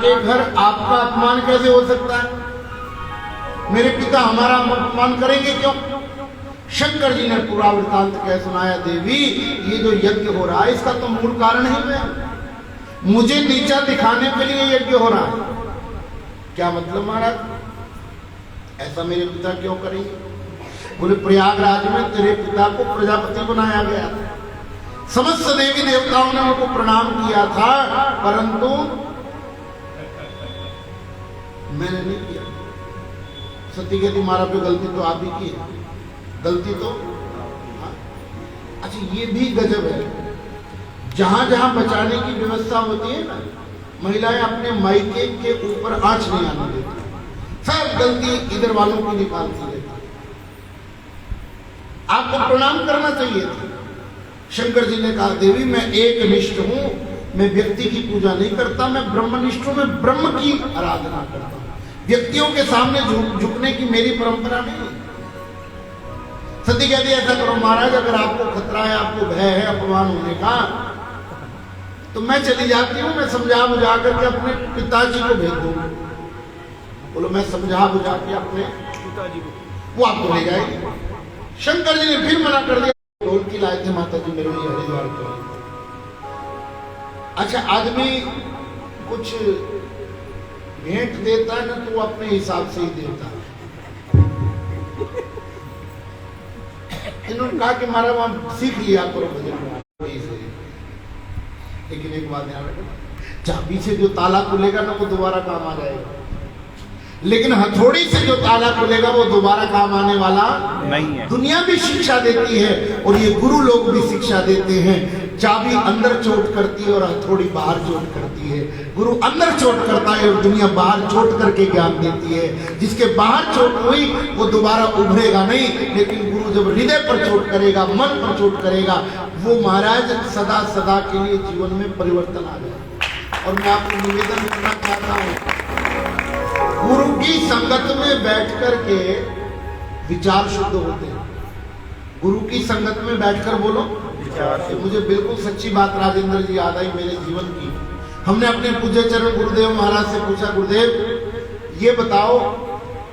के घर आपका अपमान कैसे हो सकता है? मेरे पिता हमारा अपमान करेंगे क्यों? शंकर जी ने पूरा वृतांत कह सुनाया, देवी ये जो यज्ञ हो रहा है इसका तो मूल कारण ही मैं, मुझे नीचा दिखाने के लिए यज्ञ हो रहा है। क्या मतलब महाराज, ऐसा मेरे पिता क्यों करेंगे? बोले प्रयागराज में तेरे पिता को प्रजापति बनाया गया था, समस्त देवी देवताओं ने उनको प्रणाम किया था, परंतु मैंने नहीं किया। सती कहती महाराज पे गलती तो आप ही की है, गलती तो अच्छा ये भी गजब है, जहां जहां बचाने की व्यवस्था होती है ना, महिलाएं अपने मायके के ऊपर आंच नहीं आने देती, सब गलती इधर वालों की निकालती रहती। आपको प्रणाम करना चाहिए था। शंकर जी ने कहा, देवी मैं एक निष्ठ हूं, मैं व्यक्ति की पूजा नहीं करता, मैं ब्रह्मनिष्ठ हूं, मैं ब्रह्म की आराधना करता हूं, व्यक्तियों के सामने झुकने की मेरी परंपरा नहीं। सती कहती ऐसा करो महाराज, अगर आपको खतरा है, आपको भय है अपमान होने का, तो मैं चली जाती हूँ, मैं समझा बुझा करके अपने पिताजी को भेज दूंगा। बोलो मैं समझा बुझा के अपने पिताजी को, वो आपको ले जाएगी। शंकर जी ने फिर मना कर दिया। ढोल की लाए थे माता जी मेरे लिए हरिद्वार को। अच्छा आदमी कुछ भेंट देता है ना, तो वो अपने हिसाब से ही देता है। इन्होंने कहा कि हमारा वहां सीख लिया करो भजन, लेकिन एक बात ध्यान रखना, चाबी से जो ताला खुलेगा ना वो दोबारा काम आ जाएगा, लेकिन हथौड़ी से जो ताला खुलेगा वो दोबारा काम आने वाला नहीं है। दुनिया भी शिक्षा देती है और ये गुरु लोग भी शिक्षा देते हैं, चाबी अंदर चोट करती है और हथौड़ी बाहर चोट करती है। गुरु अंदर चोट करता है और दुनिया बाहर चोट करके ज्ञान देती है। जिसके बाहर चोट हुई वो दोबारा उभरेगा नहीं, लेकिन गुरु जब हृदय पर चोट करेगा, मन पर चोट करेगा, वो महाराज सदा सदा के लिए जीवन में परिवर्तन आ जाए। और मैं आपको निवेदन करना चाहता हूँ, गुरु की संगत में बैठ कर के विचार शुद्ध होते हैं। गुरु की संगत में बैठकर बोलो विचार। मुझे बिल्कुल सच्ची बात राजेंद्र जी याद आई मेरे जीवन की। हमने अपने पूज्य चरण गुरुदेव महाराज से पूछा, गुरुदेव ये बताओ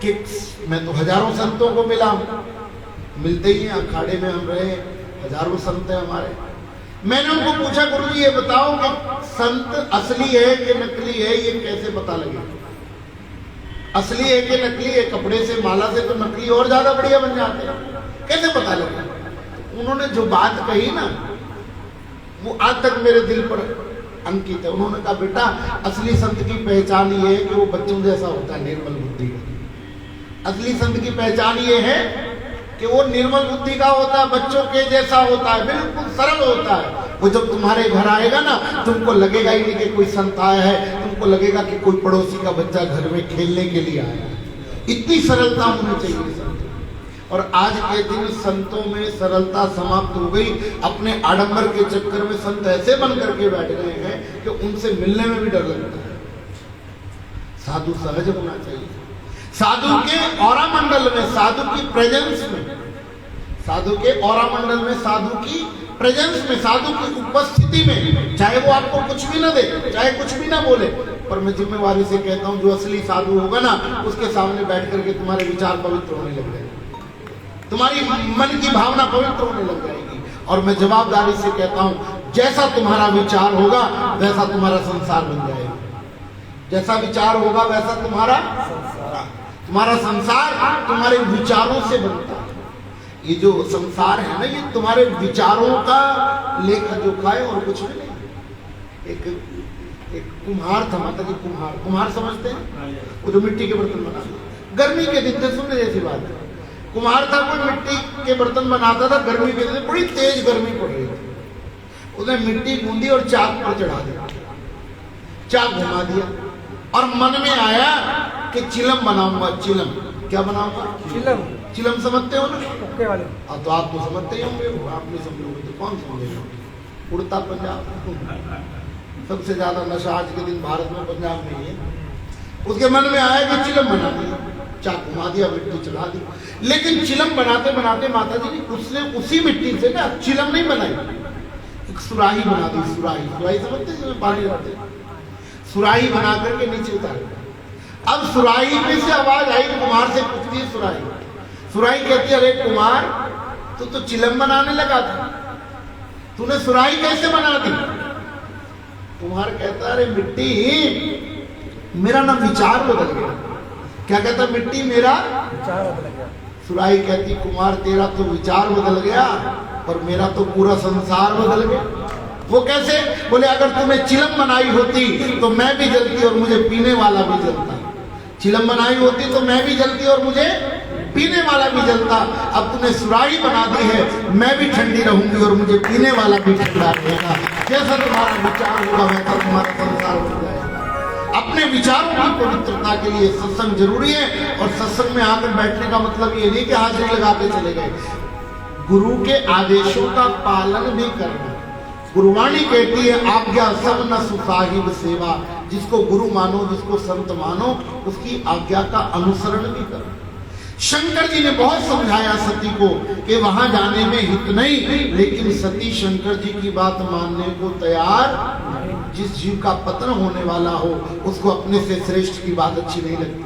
कि मैं तो हजारों संतों को मिला, मिलते ही अखाड़े में हम रहे, हजारों संत हैं हमारे। मैंने उनको पूछा, गुरु जी ये बताओ कि संत असली है कि नकली है, ये कैसे पता लगे? असली है कि नकली है? कपड़े से माला से तो नकली और ज्यादा बढ़िया बन जाते हैं, कैसे पता लगे? उन्होंने जो बात कही ना वो आज तक मेरे दिल पर अंकित है। उन्होंने कहा बेटा असली संत की पहचान ये है कि वो बच्चों जैसा होता है, निर्मल बुद्धि का। असली संत की पहचान ये है कि वो निर्मल बुद्धि का होता है, बच्चों के जैसा होता है, बिल्कुल सरल होता है। वो जब तुम्हारे घर आएगा ना, तुमको लगेगा ही नहीं कि कोई संत आया है, तुमको लगेगा कि कोई पड़ोसी का बच्चा घर में खेलने के लिए आया है। इतनी सरलता होनी चाहिए संत। और आज के दिन संतों में सरलता समाप्त हो गई। अपने आडंबर के चक्कर में संत ऐसे बन करके बैठ गए हैं कि उनसे मिलने में भी डर लगता है। साधु सहज होना चाहिए। साधु के औरा मंडल में, साधु की प्रेजेंस में, साधु के औरा मंडल में, साधु की प्रेजेंस में, साधु की उपस्थिति में, चाहे वो आपको कुछ भी ना दे, चाहे कुछ भी ना बोले, पर मैं जिम्मेवारी से कहता हूं जो असली साधु होगा ना, उसके सामने बैठ करके तुम्हारे विचार पवित्र होने लग जाएंगे, तुम्हारी मन की भावना पवित्र होने लग जाएगी। और मैं जवाबदारी से कहता हूं जैसा तुम्हारा विचार होगा वैसा तुम्हारा संसार बन जाएगा। जैसा विचार होगा वैसा तुम्हारा संसार तुम्हारे विचारों से बनता है। ये जो संसार है ना, ये तुम्हारे विचारों का लेखा जोखा है और कुछ भी नहीं। एक कुम्हार था, माता जी कुम्हार समझते हैं, वो जो मिट्टी के बर्तन बनाते, गर्मी के दिन थे, सुनने जैसी बात है। कुम्हार था, कोई मिट्टी के बर्तन बनाता था, गर्मी के दिन बड़ी तेज गर्मी पड़ रही थी। उसने मिट्टी गूंदी और चाक पर चढ़ा दिया, चाक घुमा दिया और मन में आया कि चिलम बनाऊंगा। चिलम क्या बनाऊंगा? चिलम समझते हो ना? वाले। तो आप तो समझते ही होंगे, आप नहीं समझोगे तो कौन समझेगा? उड़ता पंजाब, सबसे ज्यादा नशा आज के दिन भारत में पंजाब में ही है। उसके मन में आया कि चिलम बना दिया, चाक घुमा दिया, मिट्टी चढ़ा दी। लेकिन चिलम बनाते बनाते माता जी ने उसने उसी मिट्टी से ना चिलम नहीं बनाई, एक सुराही बना दी। सुराही समझते जिसमें पानी रहते, सुराही बना करके नीचे उतार। अब सुराही में से आवाज आई, कुमार से पूछती है सुराही। सुराही कहती है, अरे कुमार, तू तो चिलम बनाने लगा था, तूने सुराही कैसे बना दी? कुमार कहता, अरे मिट्टी, मेरा ना विचार बदल गया। क्या कहता? मिट्टी, मेरा विचार बदल गया। सुराही कहती, कुमार तेरा तो विचार बदल गया, पर मेरा तो पूरा संसार बदल गया। वो कैसे? बोले, अगर तुम्हें चिलम बनाई होती तो मैं भी जलती और मुझे पीने वाला भी जलता। चिलम बनाई होती तो मैं भी जलती और मुझे पीने वाला भी जलता। अब तूने सुराही बना दी है, मैं भी ठंडी रहूंगी और मुझे पीने वाला भी ठंडा रहेगा। जैसा तुम्हारा विचार होगा वैसा तुम्हारा संसार हो जाएगा। अपने विचारों की पवित्रता के लिए सत्संग जरूरी है। और सत्संग में आकर बैठने का मतलब ये नहीं कि हाजिरी लगा के चले गए, गुरु के आदेशों का पालन भी करना। गुरुवाणी कहती है, आज्ञा सब न सुसाहिब सेवा। जिसको गुरु मानो, जिसको संत मानो, उसकी आज्ञा का अनुसरण भी करो। शंकर जी ने बहुत समझाया सती को कि वहां जाने में हित नहीं, लेकिन सती शंकर जी की बात मानने को तैयार। जिस जीव का पतन होने वाला हो उसको अपने से श्रेष्ठ की बात अच्छी नहीं लगती।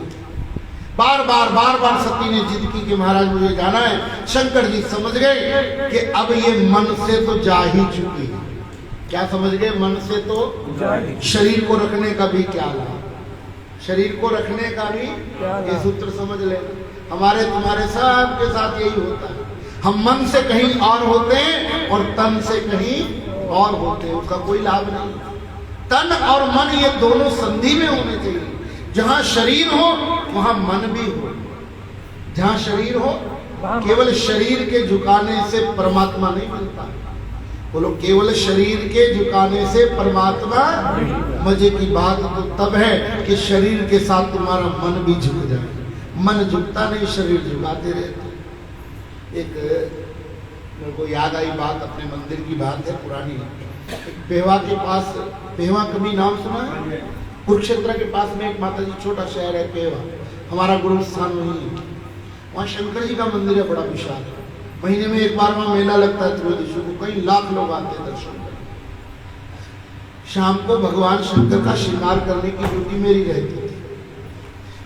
बार बार सती ने जिद की कि महाराज मुझे जाना है। शंकर जी समझ गए कि अब ये मन से तो जा ही चुकी है। क्या समझ गए? मन से तो शरीर को रखने का भी क्या लाभ, शरीर को रखने का भी ये सूत्र समझ ले। हमारे तुम्हारे सबके साथ यही होता है। हम मन से कहीं और होते हैं और तन से कहीं और होते हैं, उसका कोई लाभ नहीं। तन और मन ये दोनों संधि में होने चाहिए। जहां शरीर हो वहां मन भी हो। जहां शरीर हो, केवल शरीर के झुकाने से परमात्मा नहीं मिलता। बोलो, केवल शरीर के झुकाने से परमात्मा। मजे की बात तो तब है कि शरीर के साथ तुम्हारा मन भी झुक जाए। मन झुकता नहीं, शरीर झुकाते रहते। एक मेरे को याद आई बात, अपने मंदिर की बात है, पुरानी। पेवा के पास, पेवा कभी नाम सुना है? कुरुक्षेत्र के पास में एक माता जी, छोटा शहर है पेवा, हमारा गुरु स्थान वही है। वहाँ शंकर जी का मंदिर है, बड़ा विशाल है। महीने में एक बार वहाँ मेला लगता है त्रयोदशी को, कई लाख लोग आते हैं दर्शन करने। शाम को भगवान शंकर का श्रृंगार करने की ड्यूटी मेरी रहती थी।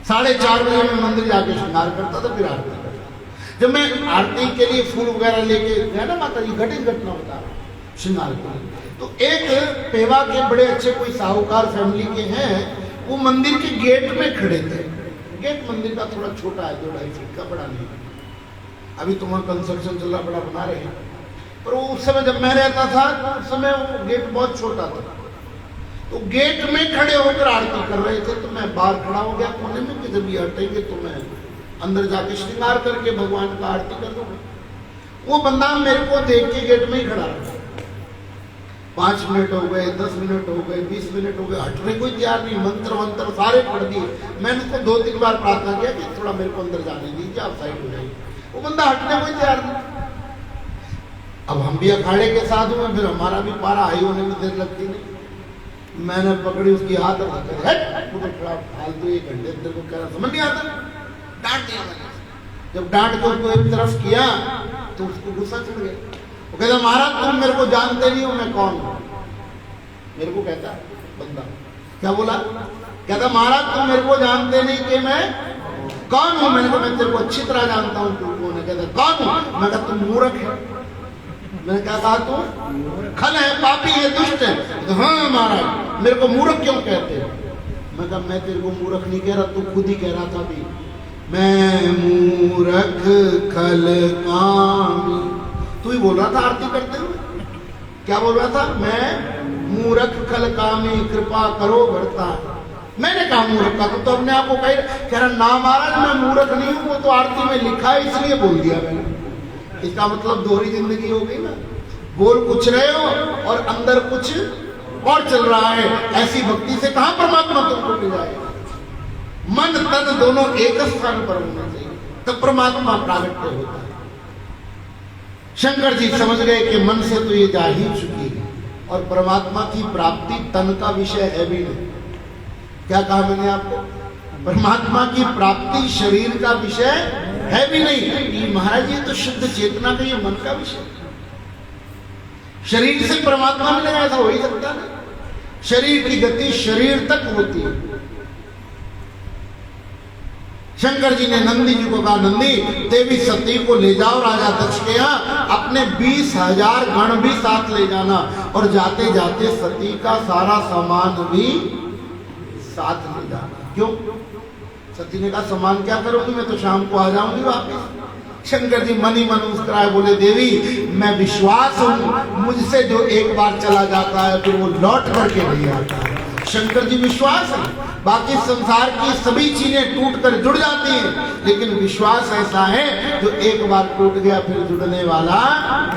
4:30 बजे मैं मंदिर जाके श्रृंगार करता था, फिर आरती करता। जब मैं आरती के लिए फूल वगैरह लेके गया ना, माता जी घटित घटना बता रहा श्रृंगार के लिए, तो एक पेवा के बड़े अच्छे कोई साहूकार फैमिली के हैं, वो मंदिर के गेट में खड़े थे। गेट मंदिर का थोड़ा छोटा है, 2-2.5 फीट का, बड़ा नहीं। अभी तो वहाँ कंस्ट्रक्शन चल रहा, बड़ा बना रहे हैं। पर वो उस समय जब मैं रहता था, उस समय वो गेट बहुत छोटा था। तो गेट में खड़े होकर आरती कर रहे थे, तो मैं बाहर खड़ा हो गया कोने में कि जब ये हटेंगे तो मैं अंदर जाके श्रृंगार करके भगवान का आरती कर दूंगा। वो बंदा मेरे को देख के गेट में ही खड़ा रहा। 5 मिनट हो गए, 10 मिनट हो गए, 20 मिनट हो गए, हटने कोई तैयार नहीं। मंत्र सारे पढ़ दिए। मैंने उसको 2-3 बार प्रार्थना किया कि थोड़ा मेरे को अंदर जाने दीजिए, आप साइड हो जाइए। वो बंदा हटने को तैयार नहीं। अब हम भी अखाड़े के साथ हुए, फिर हमारा भी पारा हाई होने में देर लगती नहीं। मैंने पकड़ी उसकी हाथ और फालतू 1 घंटे तेरे को कह रहा, समझ नहीं आता, डांट दिया मैंने। जब डांट के उसको एक तरफ किया तो उसको गुस्सा चढ़ गया। वो कहता, महाराज तुम मेरे को जानते नहीं हो, मैं कौन हूँ? मेरे को कहता बंदा, क्या बोला? कहता, महाराज तुम मेरे को जानते नहीं कि मैं कौन हूं? मैंने कहा, मैं तेरे को अच्छी तरह जानता हूं, तू कौन है? कहता, कौन हूं? मैं कहा, तुम मूर्ख है। मैंने कहा, तू खल है, पापी है, दुष्ट है। तो हाँ महाराज, मेरे को मूर्ख क्यों कहते हो? मैं कहा, मैं तेरे को मूर्ख नहीं कह रहा, तू खुद ही कह रहा था अभी, मैं मूर्ख खल कामी। तू ही बोल रहा था आरती करते हुए। क्या बोल रहा था? मैं मूर्ख खल कामी, कृपा करो भरता। मैंने कहा मूर्ख का, तो अपने आप को कह रहा, ना महाराज मैं मूर्ख नहीं हूं, वो तो आरती में लिखा है इसलिए बोल दिया मैंने। इसका मतलब दोहरी जिंदगी हो गई ना। बोल कुछ रहे हो और अंदर कुछ और चल रहा है। ऐसी भक्ति से कहां परमात्मा तुमको मिल जाएगा? मन तन दोनों एक स्थान पर होना चाहिए, तब परमात्मा प्रागट्य होता है। शंकर जी समझ गए कि मन से तो ये जा ही चुकी है और परमात्मा की प्राप्ति तन का विषय है भी नहीं। क्या कहा मैंने आपको? परमात्मा की प्राप्ति शरीर का विषय है भी नहीं। महाराज ये तो शुद्ध चेतना का, ये मन का विषय। शरीर से परमात्मा मिलेगा ऐसा हो ही सकता नहीं। शरीर की गति शरीर तक होती है। शंकर जी ने नंदी जी को कहा, नंदी देवी सती को ले जाओ राजा दक्ष के यहाँ, अपने 20,000 गण भी साथ ले जाना, और जाते जाते सती का सारा सामान भी साथ ले जाना। क्यों? सती ने कहा, सामान क्या करूंगी, मैं तो शाम को आ जाऊंगी वापस। शंकर जी मन ही मन मुस्कुराए, बोले, देवी मैं विश्वास हूं, मुझसे जो एक बार चला जाता है फिर वो लौट करके नहीं आता है। शंकर जी विश्वास है। बाकी संसार की सभी चीजें टूट कर जुड़ जाती हैं, लेकिन विश्वास ऐसा है जो एक बार टूट गया फिर जुड़ने वाला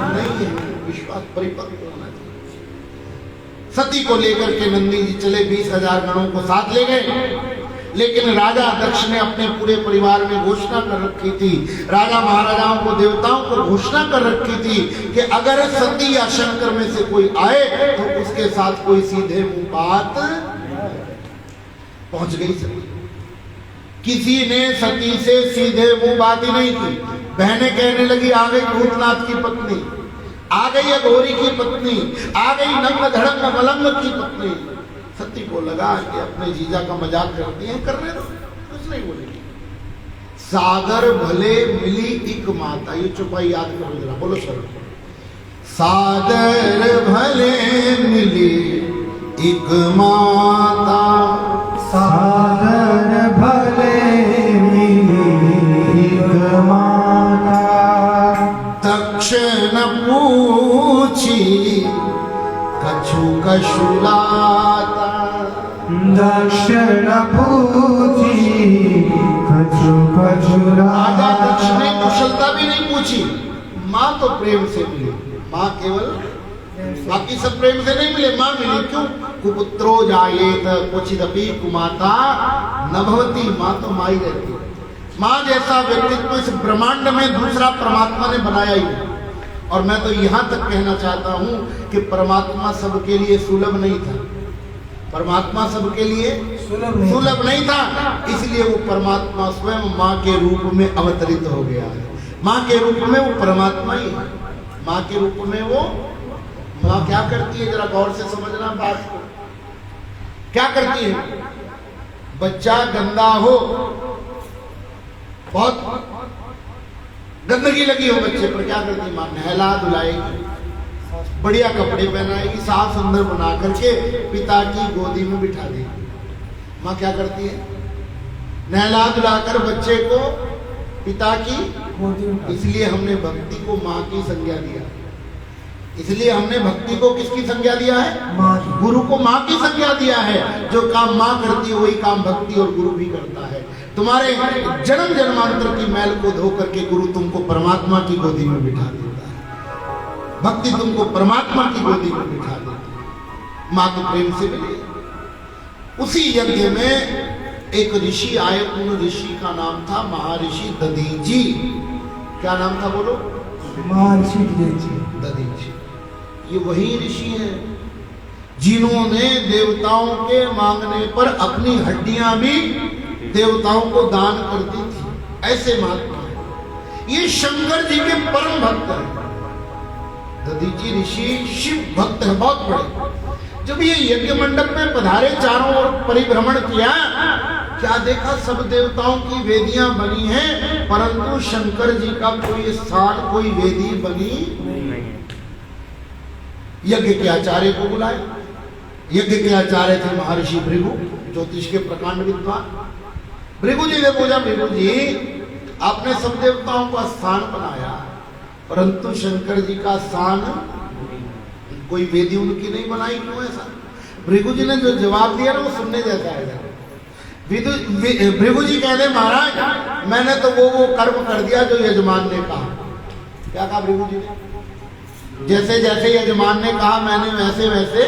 नहीं है। विश्वास परिपक्व होना चाहिए। सती को लेकर के नंदी जी चले, 20,000 गणों को साथ ले गए। लेकिन राजा दक्ष ने अपने पूरे परिवार में घोषणा कर रखी थी, राजा महाराजाओं को, देवताओं को घोषणा कर रखी थी कि अगर सती या शंकर में से कोई आए तो उसके साथ कोई सीधे मुंह बात। पहुंच गई सती, किसी ने सती से सीधे मुंह बात ही नहीं की। बहनें कहने लगी, आ गई भूतनाथ की पत्नी, आ गई अघोरी की पत्नी, आ गई नंग धड़ंग मलंग की पत्नी। सती को लगा कि अपने जीजा का मजाक करती हैं, करने दो, कुछ नहीं बोलेगी। सागर भले मिली एक माता, ये चुपाई याद करो जरा, बोलो सर। सागर भले मिली एक माता, सागर भले मिली एक माता, दक्ष न पूछी कछु कशुलाता, दक्ष न पूछी कछु कशुलाता। राजा दक्ष ने कुशलता भी नहीं पूछी, माँ तो प्रेम से मिली, माँ केवल, बाकी सब प्रेम से नहीं मिले, माँ मिली। क्यों? कुपुत्रो जायेत क्वचिदपि कुमाता न भवति, माँ तो माँ ही रहती है। माँ जैसा व्यक्तित्व इस ब्रह्मांड में दूसरा परमात्मा ने बनाया ही नहीं। और मैं तो यहाँ तक कहना चाहता हूँ कि परमात्मा सबके लिए सुलभ नहीं था, परमात्मा सबके लिए सुलभ नहीं था, इसलिए वो परमात्मा स्वयं माँ के रूप में अवतरित हो गया है। माँ के रूप में वो परमात्मा ही है। माँ के रूप में वो, माँ क्या करती है, जरा गौर से समझना बात को। क्या करती है? बच्चा गंदा हो, बहुत गंदगी लगी हो बच्चे पर, क्या करती है माँ? नहला धुलाएगी, बढ़िया कपड़े पहनाएगी, साफ सुंदर बना करके पिता की गोदी में बिठा देगी। माँ क्या करती है? नहला धुलाकर बच्चे को पिता की गोदी में। इसलिए हमने भक्ति को माँ की संज्ञा दिया, इसलिए हमने भक्ति को किसकी संज्ञा दिया है? माँ। गुरु को माँ की संज्ञा दिया है। जो काम माँ करती है वही काम भक्ति और गुरु भी करता है। तुम्हारे जन्म जन्मांतर की मैल को धो करके गुरु तुमको परमात्मा की गोदी में बिठा देता है, भक्ति तुमको परमात्मा की गोदी में बिठा देती है। माँ के प्रेम से मिले। उसी यज्ञ में एक ऋषि आए, उन ऋषि का नाम था महर्षि दधीची। क्या नाम था बोलो? महर्षि दधीची। ये वही ऋषि हैं जिन्होंने देवताओं के मांगने पर अपनी हड्डियां भी देवताओं को दान कर दी थी। ऐसे महात्मा है ये, शंकर जी के परम भक्त हैं। दधीची ऋषि शिव भक्त है बहुत बड़े। जब ये यज्ञ मंडप में पधारे, चारों ओर परिभ्रमण किया, क्या देखा? सब देवताओं की वेदियां बनी हैं, परंतु शंकर जी का कोई स्थान, कोई वेदी बनी नहीं। यज्ञ के आचार्य को बुलाए। यज्ञ के आचार्य थे महर्षि भृगु, ज्योतिष के प्रकांड विद्वान। भृगु जी ने पूछा, भृगु जी आपने सब देवताओं का स्थान बनाया, परंतु शंकर जी का स्थान कोई वेदी उनकी नहीं बनाई, क्यों ऐसा? भृगु जी ने जो जवाब दिया ना वो सुनने जैसा है। भृगु जी कहते, महाराज मैंने तो वो कर्म कर दिया जो यजमान ने कहा। क्या कहा भृगु जी ने? जैसे जैसे यजमान ने कहा मैंने वैसे वैसे।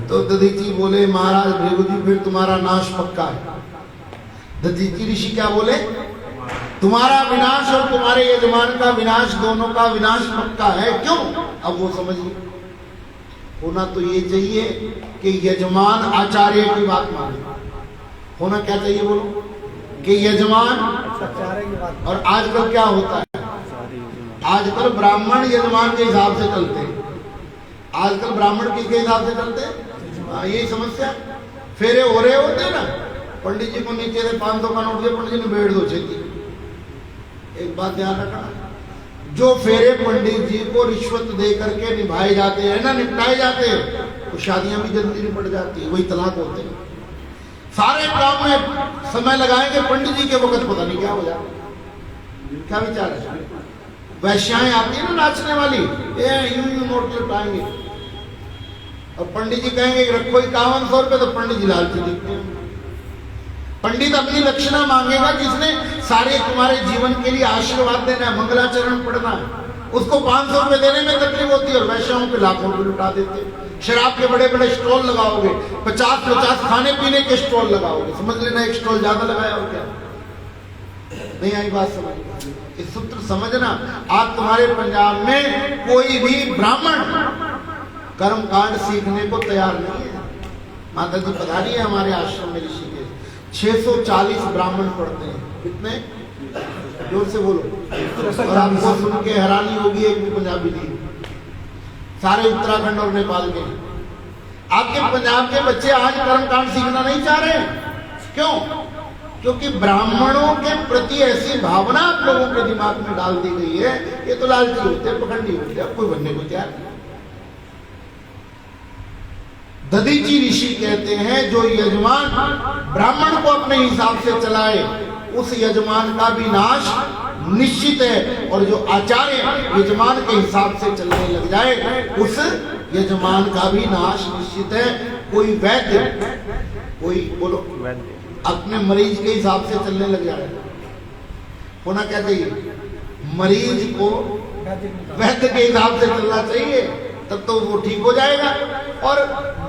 तो दधीची बोले, महाराज भृगु जी फिर तुम्हारा नाश पक्का है। दधीची ऋषि क्या बोले? तुम्हारा विनाश और तुम्हारे यजमान का विनाश, दोनों का विनाश पक्का है। क्यों? अब वो समझ गए। होना तो ये चाहिए कि यजमान आचार्य की बात माने। होना क्या चाहिए बोलो? कि यजमान। और आजकल क्या होता है? आजकल ब्राह्मण यजमान के हिसाब से चलते हैं। आजकल ब्राह्मण किसके हिसाब से चलते हैं? हाँ, यही समस्या। फेरे हो रहे होते हैं ना, पंडित जी को नीचे से 500 का नोट दिया, पंडित जी ने बैठ दो छेती। एक बात ध्यान रखना, जो फेरे पंडित जी को रिश्वत दे करके निभाए जाते हैं ना, निपटाए जाते हैं, तो शादियां भी जल्दी निपट जाती है, वही तलाक होते हैं। सारे काम में समय लगाएंगे, पंडित जी के वक्त पता नहीं क्या हो जाए। क्या विचार है? वैश्याएं आती है ना नाचने वाली, यूं नोट लुटाएंगे, और पंडित जी कहेंगे रखो 5100 रुपए, तो पंडित जी लालची दिखते हैं। पंडित अपनी लक्षणा मांगेगा, जिसने सारे तुम्हारे जीवन के लिए आशीर्वाद देना है, मंगलाचरण पढ़ना है, उसको 500 रुपए देने में तकलीफ होती है, और वैश्याओं पे लाखों रुपए लुटा देते हैं। शराब के बड़े बड़े स्टॉल लगाओगे, 50-50 खाने पीने के स्टॉल लगाओगे, समझ लेना एक स्टॉल ज्यादा लगाया हो क्या? नहीं आई बात समझ? इस सूत्र समझना। आज तुम्हारे पंजाब में कोई भी ब्राह्मण कर्म कांड सीखने को तैयार नहीं है। माता जी पधारी है हमारे आश्रम में ऋषिकेश, 640 ब्राह्मण पढ़ते हैं। कितने? जोर से बोलो। और आपको सुन के हैरानी होगी, एक भी पंजाबी नहीं, सारे उत्तराखंड और नेपाल के। आपके पंजाब के बच्चे आज कर्म कांड सीखना नहीं चाह रहे। क्यों? क्योंकि ब्राह्मणों के प्रति ऐसी भावना आप लोगों के दिमाग में डाल दी गई है, ये तो लालची होते हैं, पखंडी होते हैं, कोई बनने को तैयार नहीं। दधीची ऋषि कहते हैं, जो यजमान ब्राह्मण को अपने हिसाब से चलाए, उस यजमान का भी नाश निश्चित है, और जो आचार्य यजमान के हिसाब से चलने लग जाए, उस यजमान का भी नाश निश्चित है। कोई वैद्य, कोई बोलो वैद्य, अपने मरीज के हिसाब से चलने लग जाए, होना क्या चाहिए? मरीज को वैद्य के हिसाब से चलना चाहिए, तब तो वो ठीक हो जाएगा। और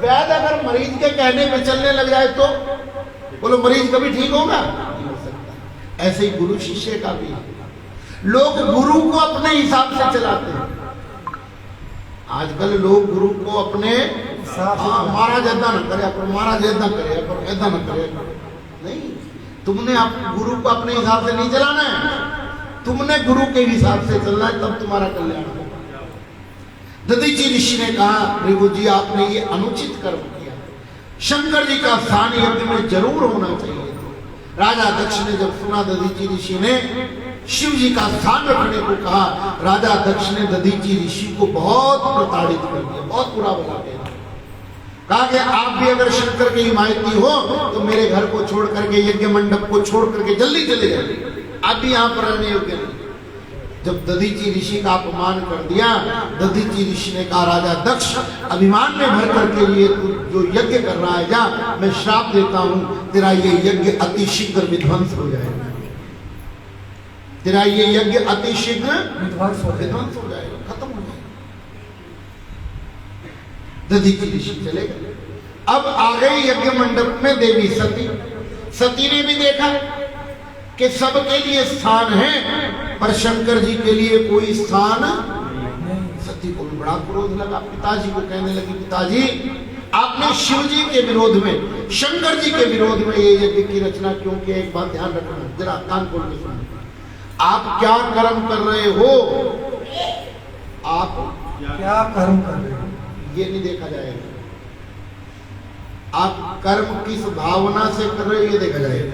वैद्य अगर मरीज के कहने पे चलने लग जाए तो बोलो मरीज कभी ठीक होगा? नहीं हो सकता। ऐसे ही गुरु शिष्य का भी, लोग गुरु को अपने हिसाब से चलाते हैं। आजकल लोग गुरु को अपने महाराज ऐसा न करे, महाराज ऐसा करे, ऐसा न करे। नहीं, तुमने गुरु को अपने हिसाब से नहीं चलाना है, तुमने गुरु के हिसाब से चलना है, तब तुम्हारा कल्याण होगा। दधीची ऋषि ने कहा, भृगु जी आपने ये अनुचित कर्म किया, शंकर जी का स्थान यज्ञ में जरूर होना चाहिए। राजा दक्ष ने जब सुना दधीची ऋषि ने शिव जी का स्थान रखने को कहा, राजा दक्ष ने दधीची ऋषि को बहुत प्रताड़ित कर दिया, बहुत बुरा भला कहना। कहा कि आप भी अगर शंकर के हिमायती हो तो मेरे घर को छोड़ करके, यज्ञ मंडप को छोड़ करके जल्दी चले जाइए, आप भी यहाँ पर रहने योग्य नहीं। जब दधीची ऋषि का अपमान कर दिया, दधीची ऋषि ने कहा, राजा दक्ष अभिमान में भर करके लिए तू जो यज्ञ कर रहा है, जा, मैं श्राप देता हूँ, तेरा ये यज्ञ अति शीघ्र विध्वंस हो जाएगा, तेरा ये यज्ञ अति शीघ्र विध्वंस हो जाएगा, खत्म हो जाएगा। दधीची ऋषि चले गए। अब आ गए यज्ञ मंडप में देवी सती। सती ने भी देखा कि सबके लिए स्थान है, पर शंकर जी के लिए कोई स्थान नहीं। सती को भी बड़ा क्रोध लगा, पिताजी को कहने लगी, पिताजी आपने शिव जी के विरोध में, शंकर जी के विरोध में ये यज्ञ की रचना क्यों की? एक बात ध्यान रखना, जरा कान खोल के सुनो। आप क्या कर्म कर रहे हो? आप क्या कर्म कर रहे हो ये नहीं देखा जाएगा। आप कर्म किस भावना से कर रहे हो ये देखा जाएगा।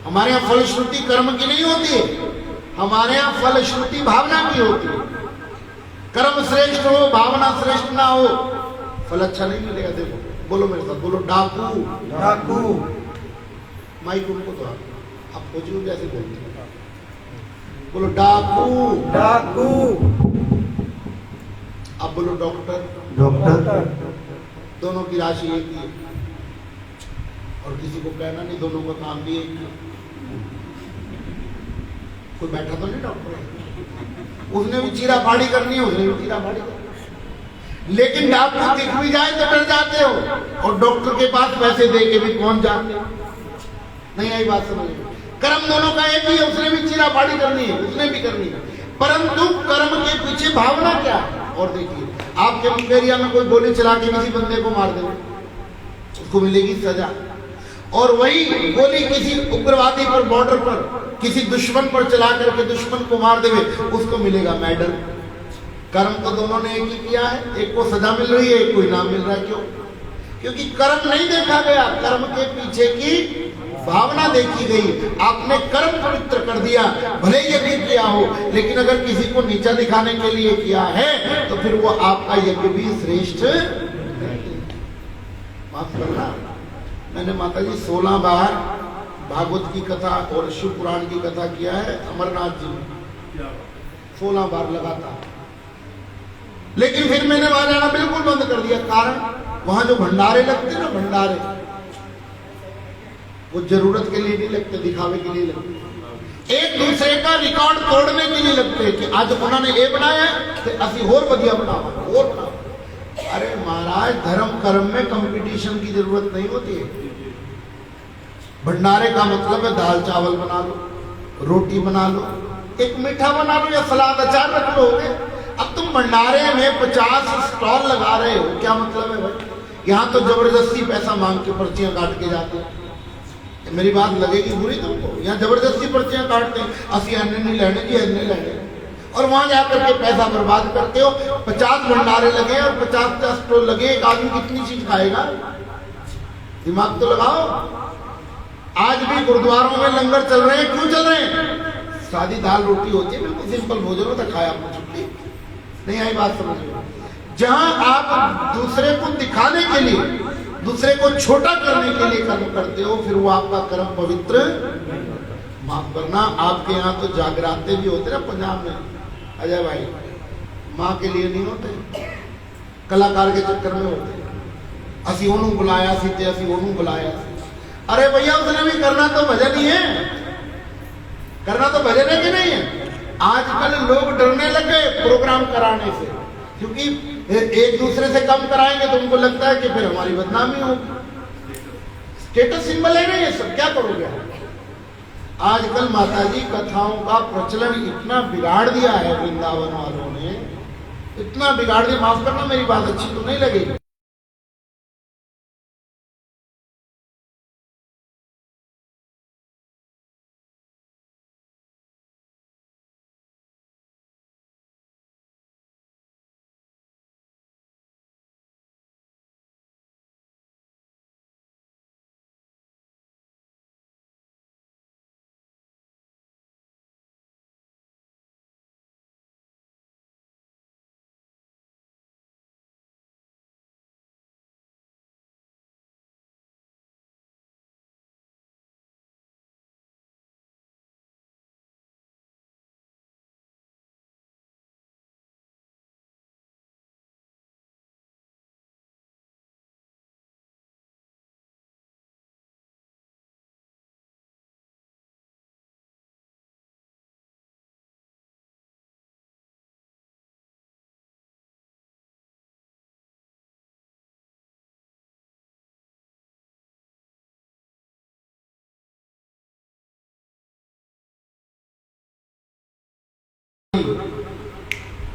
हमारे यहाँ फलश्रुति कर्म की नहीं होती है, हमारे यहाँ फलश्रुति भावना की होती है। कर्म श्रेष्ठ हो, भावना श्रेष्ठ ना हो, फल अच्छा नहीं मिलेगा। देखो, बोलो मेरे साथ, बोलो डाकू। डाकू। माइक उनको तो आप खोजिए जैसे बोलते हैं, बोलो डाकू। डाकू। अब बोलो डॉक्टर। डॉक्टर। दोनों की राशि एक ही है, और किसी को कहना नहीं, दोनों का काम भी एक है। कोई बैठा तो नहीं डॉक्टर है, उसने भी चीरा फाड़ी करनी है, उसने भी चीरा फाड़ी करनी है। लेकिन डॉक्टर दिख भी जाए तो डर जाते हो, और डॉक्टर के पास पैसे दे के भी कौन जाते? नहीं आई बात समझ में? कर्म दोनों का एक ही है, उसने भी चीरा फाड़ी करनी है, उसने भी करनी है, परंतु कर्म के पीछे भावना क्या है? और देखिए, आपके मुंगेरिया में कोई गोली चला के किसी बंदे को मार दे, उसको मिलेगी सजा, और वही गोली किसी उग्रवादी पर, बॉर्डर पर, किसी दुश्मन पर चला करके दुश्मन को मार देवे, उसको मिलेगा मेडल। कर्म तो दोनों ने एक ही किया है, एक को सजा मिल रही है, एक को इनाम मिल रहा है। क्यों? क्योंकि कर्म नहीं देखा गया, कर्म के पीछे की भावना देखी गई। आपने कर्म पवित्र कर दिया, भले यज्ञ किया हो, लेकिन अगर किसी को नीचा दिखाने के लिए किया है तो फिर वो आपका यज्ञ भी श्रेष्ठ नहीं। माफ करना, मैंने माता जी 16 बार भागवत की कथा और शिव पुराण की कथा किया है अमरनाथ जी में, 16 बार लगातार। लेकिन फिर मैंने वहां जाना बिल्कुल बंद कर दिया। कारण वहां जो भंडारे लगते ना, भंडारे वो जरूरत के लिए नहीं लगते, दिखावे के लिए लगते, एक दूसरे का रिकॉर्ड तोड़ने के लिए लगते कि आज उन्होंने ये बनाया तो असि और बढ़िया बनाओ और बनाओ। अरे महाराज, धर्म कर्म में कंपटीशन की जरूरत नहीं होती है। भंडारे का मतलब है दाल चावल बना लो, रोटी बना लो, एक मीठा बना लो या सलाद अचार रख लो, हो गए। अब तुम भंडारे में 50 स्टॉल लगा रहे हो, क्या मतलब है भाई? यहाँ तो जबरदस्ती पैसा मांग के पर्चियां काट के जाते हैं। मेरी बात लगेगी बुरी तुमको? यहाँ जबरदस्ती पर्चियां काटते हैं, असि अन्य नहीं लेने जी, अन्य लेने, और वहां जाकर के पैसा बर्बाद करते हो। 50 भंडारे लगे और 50 स्टॉल लगे, एक आदमी कितनी चीज खाएगा? दिमाग तो लगाओ। आज भी गुरुद्वारों में लंगर चल रहे हैं, क्यों चल रहे हैं? सादी दाल रोटी होती है, बिल्कुल सिंपल भोजन होता, खाया आपको, छुट्टी नहीं आई। बात समझ लो, जहां आप दूसरे को दिखाने के लिए, दूसरे को छोटा करने के लिए कर्म करते हो, फिर वो आपका कर्म पवित्र। माफ करना, आपके यहाँ तो जागराते भी होते ना पंजाब में, अजय भाई, माँ के लिए नहीं होते, कलाकार के चक्कर में होते। असी ओनू बुलाया सीते, असी ओनू बुलाया। अरे भैया, उसने भी करना तो भजन ही है, करना तो भजन है कि नहीं है? आजकल लोग डरने लगे प्रोग्राम कराने से, क्योंकि एक दूसरे से कम कराएंगे तो उनको लगता है कि फिर हमारी बदनामी होगी। स्टेटस सिंबल है ना ये सब, क्या करोगे? आजकल माताजी कथाओं का प्रचलन इतना बिगाड़ दिया है वृंदावन वालों ने, इतना बिगाड़ दिया। माफ करना, मेरी बात अच्छी तो नहीं लगेगी।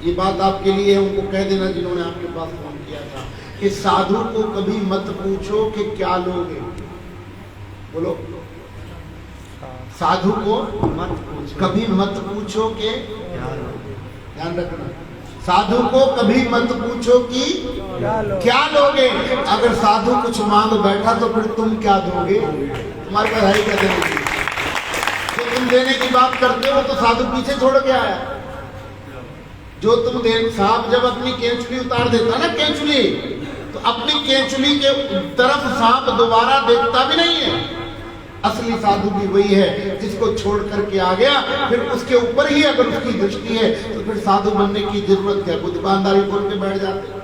ये बात आपके लिए है, उनको कह देना जिन्होंने आपके पास फोन किया था कि साधु को कभी मत पूछो कि क्या लोगे। बोलो, साधु को कभी मत पूछो कि, ध्यान रखना, साधु को कभी मत पूछो कि क्या लोगे। अगर साधु कुछ मांग बैठा तो फिर तुम क्या दोगे? तुम्हारे पास है क्या देने की? तो तुम देने की बात करते हो तो साधु पीछे छोड़ के आया। जो तुम दे, सांप जब अपनी केंचुली उतार देता ना, केंचुली, तो अपनी केंचुली के तरफ सांप दोबारा देखता भी नहीं है। असली साधु भी वही है जिसको छोड़ करके आ गया, फिर उसके ऊपर ही अगर उसकी दृष्टि है तो फिर साधु बनने की जरूरत क्या? कोई दुकानदारी खोल के बैठ जाते।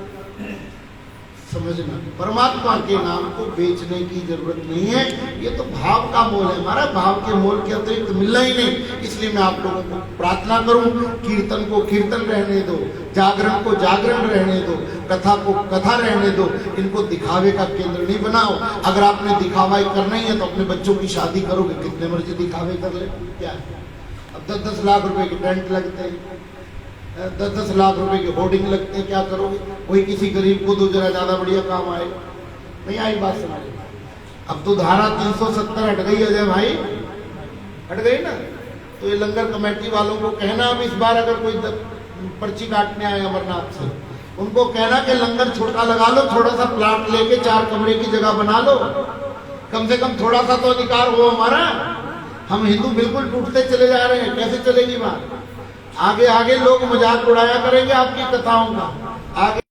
समझना, परमात्मा के नाम को बेचने की जरूरत नहीं है। ये तो भाव का मोल है हमारा, भाव के मोल के अतिरिक्त मिलना ही नहीं। इसलिए मैं आप लोगों को प्रार्थना करूं, कीर्तन को कीर्तन रहने दो, जागरण को जागरण रहने दो, कथा को कथा रहने दो। इनको दिखावे का केंद्र नहीं बनाओ। अगर आपने दिखावा करना ही है तो अपने बच्चों की शादी करोगे, कितने मर्जी दिखावे कर ले, क्या है? अब 10-10 लाख रुपए के टेंट लगते हैं, 10-10 लाख रुपए के होर्डिंग लगते हैं, क्या करोगे? कोई किसी गरीब को दो, जरा ज्यादा बढ़िया काम आएगा। नहीं आई बात समझ? अब तो धारा 370 हट गई अजय भाई, हट गई ना। तो ये लंगर कमेटी वालों को कहना, अब इस बार अगर कोई पर्ची काटने आए अमरनाथ से उनको कहना कि लंगर छोटा लगा लो, थोड़ा सा प्लाट लेके 4 कमरे की जगह बना लो, कम से कम थोड़ा सा तो अधिकार हो हमारा। हम हिंदू बिल्कुल टूटते चले जा रहे हैं, कैसे चलेगी बात? आगे आगे लोग मजाक उड़ाया करेंगे आपकी कथाओं का। आगे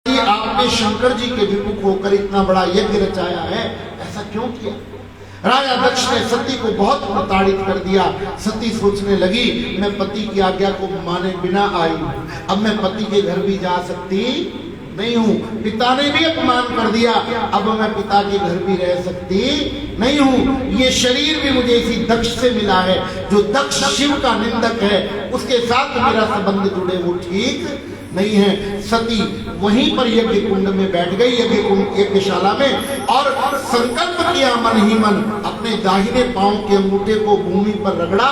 आपने शंकर जी के विमुख होकर इतना बड़ा यज्ञ रचाया है, ऐसा क्यों किया? राजा दक्ष ने सती को बहुत प्रताड़ित कर दिया। सती सोचने लगी मैं पति की आज्ञा को माने बिना आई, अब मैं पति के घर भी जा सकती नहीं हूँ। पिता ने भी अपमान कर दिया, अब मैं पिता के घर भी रह सकती नहीं हूँ। ये शरीर भी मुझे इसी दक्ष से मिला है, जो दक्ष शिव का निंदक है, उसके साथ मेरा संबंध जुड़े वो ठीक नहीं है। सती वहीं पर यज्ञ कुंड में बैठ गई, यज्ञशाला में, और संकल्प किया मन ही मन, अपने दाहिने पांव के अंगूठे को भूमि पर रगड़ा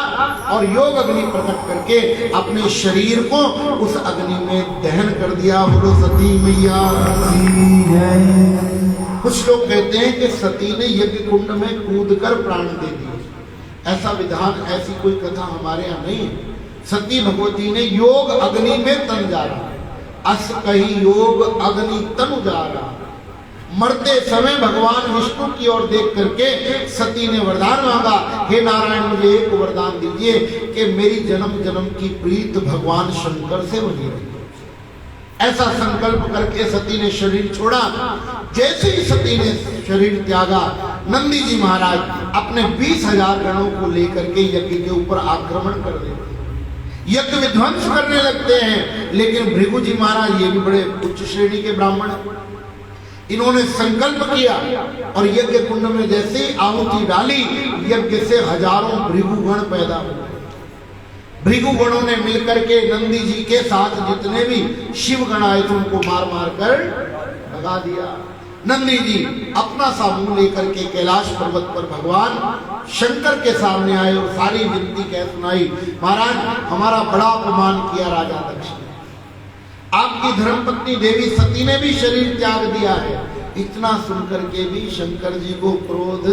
और योग अग्नि प्रकट करके अपने शरीर को उस अग्नि में दहन कर दिया। बोलो सती मैया की जय। कुछ लोग कहते हैं कि सती ने यज्ञ कुंड में कूदकर प्राण दे दिए। ऐसा विधान, ऐसी कोई कथा हमारे यहाँ नहीं है। सती भगवती ने योग अग्नि में तन जा रहा, अस कही योग अग्नि तनु जा रहा। मरते समय भगवान विष्णु की ओर देख करके सती ने वरदान मांगा, हे नारायण मुझे एक वरदान दीजिए कि मेरी जन्म जन्म की प्रीत भगवान शंकर से बनी रही। ऐसा संकल्प करके सती ने शरीर छोड़ा। जैसे ही सती ने शरीर त्यागा, नंदी जी महाराज अपने 20,000 गणों को लेकर के यज्ञ के ऊपर आक्रमण कर देते, यज्ञ विध्वंस करने लगते हैं। लेकिन भृगु जी महाराज ये भी बड़े उच्च श्रेणी के ब्राह्मण हैं, इन्होंने संकल्प किया और यज्ञ कुंड में जैसे ही आहुति डाली, यज्ञ से हजारों भृगुगण पैदा हुए। भृगुगणों ने मिलकर के नंदी जी के साथ जितने भी शिव गण आए थे उनको मार मार कर भगा दिया। नंदी जी अपना सा मुंह लेकर के कैलाश पर्वत पर भगवान शंकर के सामने आए और सारी विनती कह सुनाई, महाराज हमारा बड़ा अपमान किया राजा दक्ष ने, आपकी धर्मपत्नी देवी सती ने भी शरीर त्याग दिया है। इतना सुनकर के भी शंकर जी को क्रोध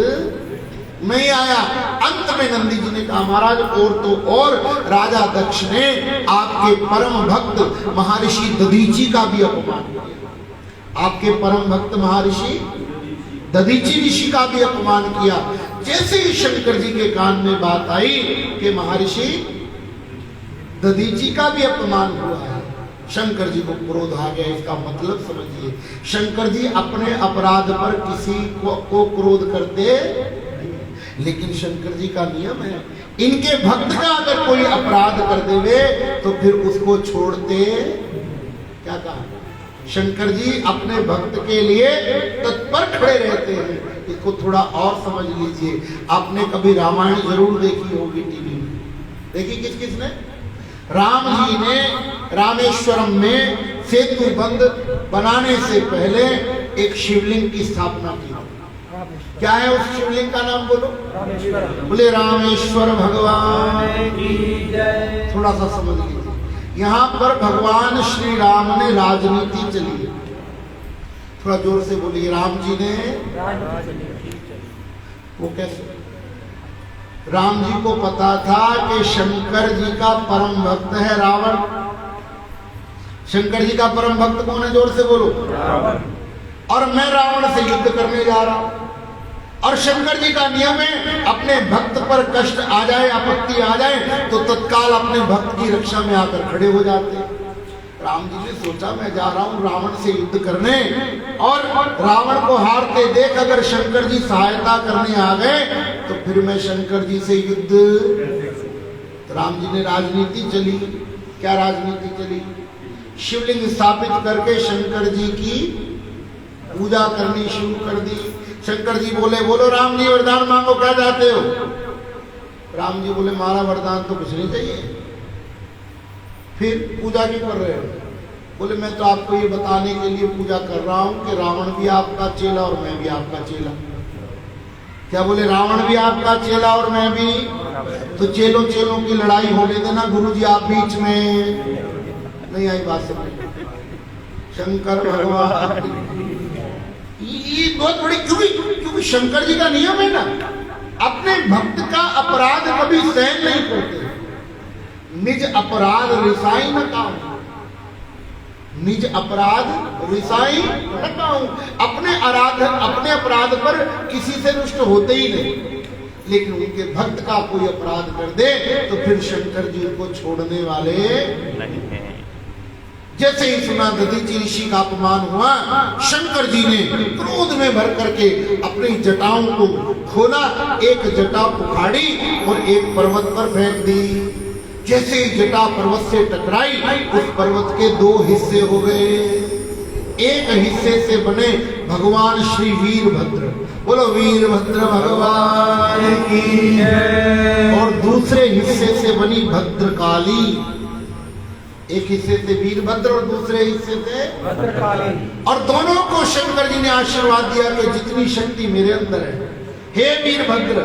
नहीं आया। अंत में नंदी जी ने कहा, महाराज और तो और राजा दक्ष ने आपके परम भक्त महर्षि दधीची का भी अपमान किया, आपके परम भक्त महर्षि दधीची ऋषि का भी अपमान किया। जैसे ही शंकर जी के कान में बात आई कि महर्षि दधीची का भी अपमान हुआ है, शंकर जी को क्रोध आ गया। इसका मतलब समझिए, शंकर जी अपने अपराध पर किसी को क्रोध करते, लेकिन शंकर जी का नियम है, इनके भक्त का अगर कोई अपराध कर देवे तो फिर उसको छोड़ते। क्या कहा? शंकर जी अपने भक्त के लिए तत्पर खड़े रहते हैं। इसको थोड़ा और समझ लीजिए। आपने कभी रामायण जरूर देखी होगी टीवी में, देखी किस किस ने? राम जी ने रामेश्वरम में सेतु बंद बनाने से पहले एक शिवलिंग की स्थापना की। क्या है उस शिवलिंग का नाम? बोलो, बोले रामेश्वर भगवान की जय। थोड़ा सा समझ लीजिए, यहाँ पर भगवान श्री राम ने राजनीति चली। थोड़ा जोर से बोलिए, राम जी ने वो कैसे? राम जी को पता था कि शंकर जी का परम भक्त है रावण। शंकर जी का परम भक्त कौन है? जोर से बोलो, रावण। और मैं रावण से युद्ध करने जा रहा हूं, और शंकर जी का नियम है अपने भक्त पर कष्ट आ जाए, आपत्ति आ जाए तो तत्काल अपने भक्त की रक्षा में आकर खड़े हो जाते। राम जी ने सोचा मैं जा रहा हूं रावण से युद्ध करने, और रावण को हारते देख अगर शंकर जी सहायता करने आ गए तो फिर मैं शंकर जी से युद्ध। तो राम जी ने राजनीति चली। क्या राजनीति चली? शिवलिंग स्थापित करके शंकर जी की पूजा करनी शुरू कर दी। शंकर जी बोले बोलो राम जी वरदान मांगो, क्या चाहते हो? राम जी बोले मारा वरदान तो कुछ नहीं चाहिए। फिर पूजा क्यों कर रहे हो? बोले मैं तो आपको ये बताने के लिए पूजा कर रहा हूं कि रावण भी आपका चेला और मैं भी आपका चेला। क्या बोले? रावण भी आपका चेला और मैं भी। तो चेलों चेलों की लड़ाई होने देना, गुरु जी आप बीच में नहीं आई बात समझ। शंकर भगवान ये बहुत बड़ी, क्योंकि शंकर जी का नियम है ना, अपने भक्त का अपराध कभी सहन नहीं करते। निज अपराध रिसाई न काहू, निज अपराध रिसाई न काहू। अपने अपराध पर किसी से रुष्ट होते ही नहीं, लेकिन उनके भक्त का कोई अपराध कर दे तो फिर शंकर जी उनको छोड़ने वाले नहीं हैं। जैसे ही सुना दधीचि ऋषि का अपमान हुआ, शंकर जी ने क्रोध में भर करके अपनी जटाओं को खोला, एक जटा उखाड़ी और एक पर्वत पर फेंक दी। जैसे ही जटा पर्वत से टकराई, उस पर्वत के दो हिस्से हो गए। एक हिस्से से बने भगवान श्री वीरभद्र, बोलो वीरभद्र भगवान की जय। और दूसरे हिस्से से बनी भद्रकाली। एक हिस्से से वीरभद्र और दूसरे हिस्से से भद्रकाली। और दोनों को शंकर जी ने आशीर्वाद दिया कि जितनी शक्ति मेरे अंदर है, हे वीरभद्र,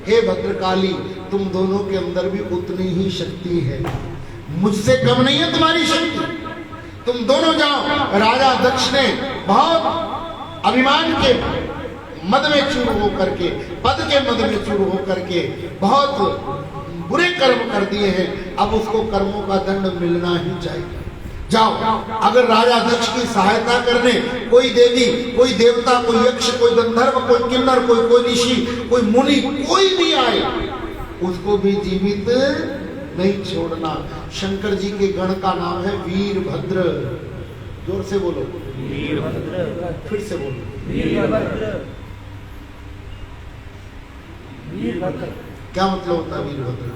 हे भद्रकाली, तुम दोनों के अंदर भी उतनी ही शक्ति है, मुझसे कम नहीं है तुम्हारी शक्ति। तुम दोनों जाओ। राजा दक्ष ने बहुत अभिमान के मद में चूर हो करके, पद के मद में चूर हो करके बहुत बुरे कर्म कर दिए हैं। अब उसको कर्मों का दंड मिलना ही चाहिए। जाओ, अगर राजा दक्ष की सहायता करने कोई देवी, कोई देवता, कोई यक्ष, कोई गंधर्व, कोई किन्नर, कोई ऋषि, कोई मुनि, कोई भी आए, उसको भी जीवित नहीं छोड़ना। शंकर जी के गण का नाम है वीरभद्र। जोर से बोलो वीरभद्र। फिर से बोलो वीरभद्र। वीरभद्र क्या मतलब होता है? वीरभद्र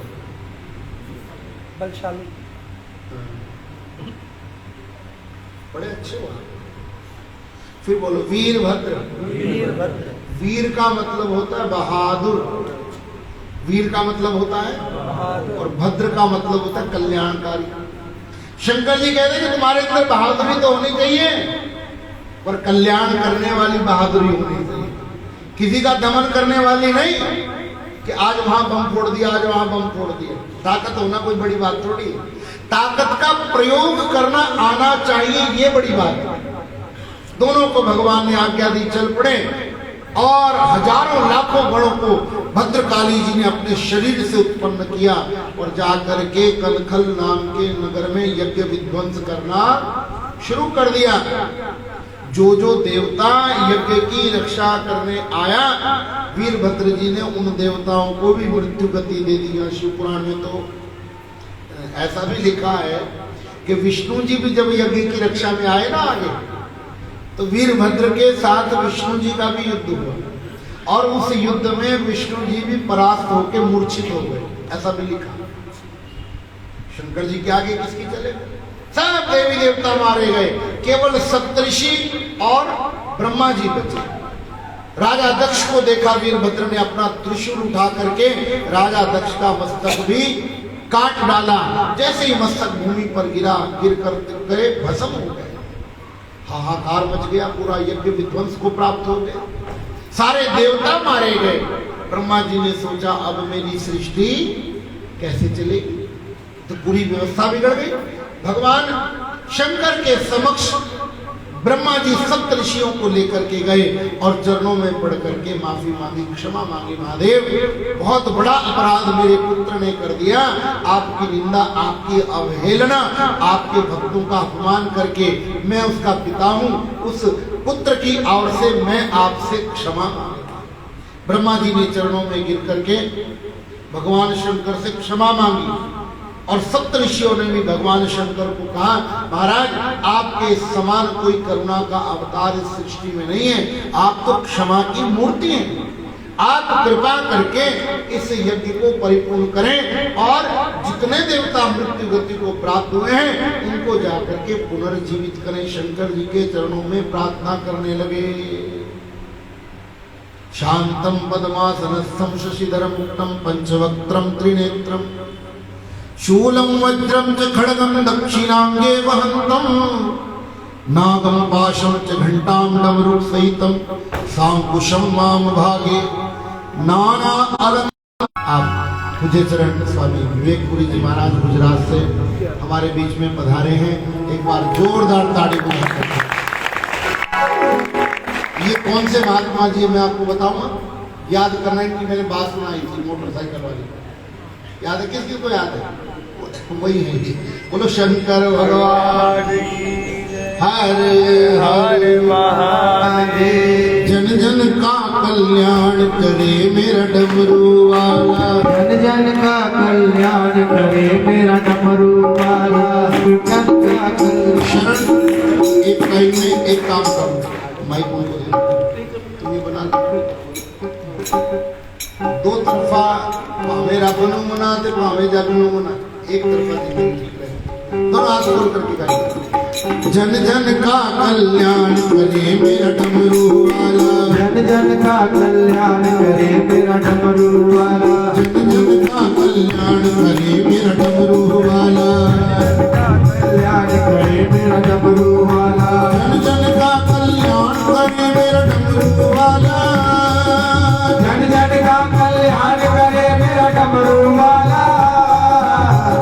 बलशाली। बड़े अच्छे हुआ। फिर बोलो वीरभद्र। वीरभद्र। वीर का मतलब होता है बहादुर। वीर का मतलब होता है बहादुर, और भद्र का मतलब होता है कल्याणकारी। शंकर जी कहते हैं कि तुम्हारे अंदर बहादुरी तो होनी चाहिए, पर कल्याण करने वाली बहादुरी होनी चाहिए। किसी का दमन करने वाली नहीं कि आज वहां बम फोड़ दिया, आज वहां बम फोड़ दिया। ताकत होना कोई बड़ी बात थोड़ी है। ताकत का प्रयोग करना आना चाहिए, ये बड़ी बात है। दोनों को भगवान ने आज्ञा दी, चल पड़े, और हजारों लाखों गणों को भद्रकाली जी ने अपने शरीर से उत्पन्न किया और जाकर के कनखल नाम के नगर में यज्ञ विध्वंस करना शुरू कर दिया। जो जो देवता यज्ञ की रक्षा करने आया, वीरभद्र जी ने उन देवताओं को भी मृत्यु गति दे दी। शिव पुराण में तो ऐसा भी लिखा है कि विष्णु जी भी जब यज्ञ की रक्षा में आए ना आगे, तो वीरभद्र के साथ विष्णु जी का भी युद्ध हुआ, और उस युद्ध में विष्णु जी भी परास्त होकर मूर्छित हो गए। ऐसा भी लिखा। शंकर जी के आगे किसकी चले? सब देवी देवता मारे गए, केवल सप्तऋषि और ब्रह्मा जी बचे। राजा दक्ष को देखा, वीरभद्र ने अपना त्रिशूल उठा करके राजा दक्ष का मस्तक भी काट डाला। जैसे ही मस्तक भूमि पर गिरा, गिर कर गए, भस्म हो गए। हाहाकार मच गया, पूरा यज्ञ विध्वंस को प्राप्त हो गया, सारे देवता मारे गए। ब्रह्मा जी ने सोचा अब मेरी सृष्टि कैसे चलेगी, तो पूरी व्यवस्था बिगड़ गई। भगवान शंकर के समक्ष ब्रह्मा जी सप्त ऋषियों को लेकर के गए और चरणों में पड़ करके माफी मांगी, क्षमा मांगी। महादेव, बहुत बड़ा अपराध मेरे पुत्र ने कर दिया। आपकी निंदा, आपकी अवहेलना, आपके भक्तों का अपमान करके मैं उसका पिता हूँ, उस पुत्र की ओर से मैं आपसे क्षमा मांगता। ब्रह्मा जी ने चरणों में गिर करके भगवान शंकर से क्षमा मांगी और सप्त ऋषियों ने भी भगवान शंकर को कहा, महाराज आपके समान कोई करुणा का अवतार इस सृष्टि में नहीं है, आप तो क्षमा की मूर्ति हैं, आप कृपा करके इस यज्ञ को परिपूर्ण करें और जितने देवता मृत्यु गति को प्राप्त हुए हैं उनको जाकर के पुनर्जीवित करें। शंकर जी के चरणों में प्रार्थना करने लगे। शांतम पद्मासनस्थम शशिधरम मुक्तम पंचवक्त्रम त्रिनेत्रम शूलम वज्रम च खड्गम दक्षिणांगे वहंतम नागम पाशम च घंटाम डमरुक सहितम सांकुशम माम भागे नाना अलंकार। आप पूज्य चरण स्वामी विवेकपुरी जी महाराज गुजरात से हमारे बीच में पधारे हैं, एक बार जोरदार ताड़ी बजाकर। ये कौन से महात्मा जी मैं आपको बताऊंगा, याद करना है कि मैंने बात सुनाई थी मोटरसाइकिल वाली, याद है? किसकी को याद है? वही है जी। बोलो शंकर भगवान हर हर महादेव। जन जन का कल्याण करे मेरा डमरू वाला, जन जन का कल्याण करे मेरा डमरू वाला, जन का शरण। एक टाइम में एक काम करो, माइक तुम्हें बना लो, दो तरफा भावे रावण मना ते भावे जागरण मना, एक तरफा जिंदगी ठीक रहे। दोनों हाथ जोड़ करके गाइए। जन जन का कल्याण करे मेरा डमरू वाला, जन जन का कल्याण करे मेरा डमरू वाला, जन जन का कल्याण करे मेरा डमरू वाला, कल्याण करे मेरा डमरू वाला, जन जन का कल्याण करे मेरा डमरू वाला, जन जन का कल्याण करे मेरा डमरू वाला,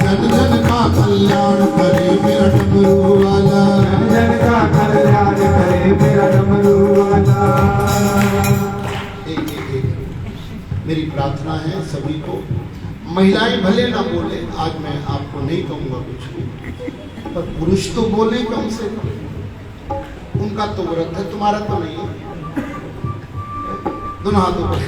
जन जन का कल्याण करे मेरा डमरू वाला, जन जन का कल्याण करे मेरा डमरू वाला। एक मेरी प्रार्थना है सभी को, महिलाएं भले ना बोले, आज मैं आपको नहीं कहूंगा कुछ भी, पर पुरुष तो बोले कम से कम, उनका तो व्रत है, तुम्हारा तो नहीं है। दोनों हाथों पर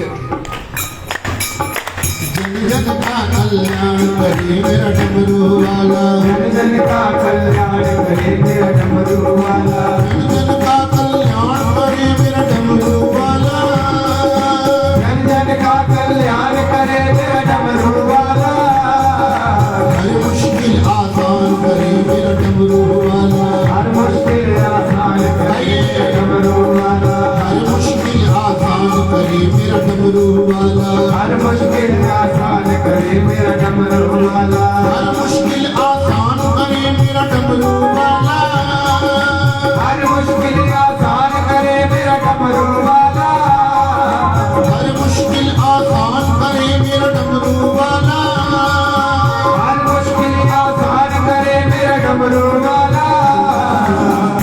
जन जन का कल्याण करे मेरा डमरू वाला, जन जन का कल्याण करे मेरा डमरू वाला, जन जन का कल्याण करे मेरा डमरू वाला, जन जन का कल्याण करे मेरा डमरू वाला, हर मुश्किल आसान करे मेरा डमरू वाला, हर मुश्किल आसान करे मेरा डमरू वाला, हर मुश्किल आसान करे मेरा डमरू वाला, हर मुश्किल आसान करे मेरा डमरू वाला, हर मुश्किल आसान करे मेरा डमरू वाला, हर मुश्किल आसान करे मेरा डमरू वाला, हर मुश्किल आसान करे मेरा डमरू वाला, हर मुश्किल आसान करे मेरा डमरू वाला,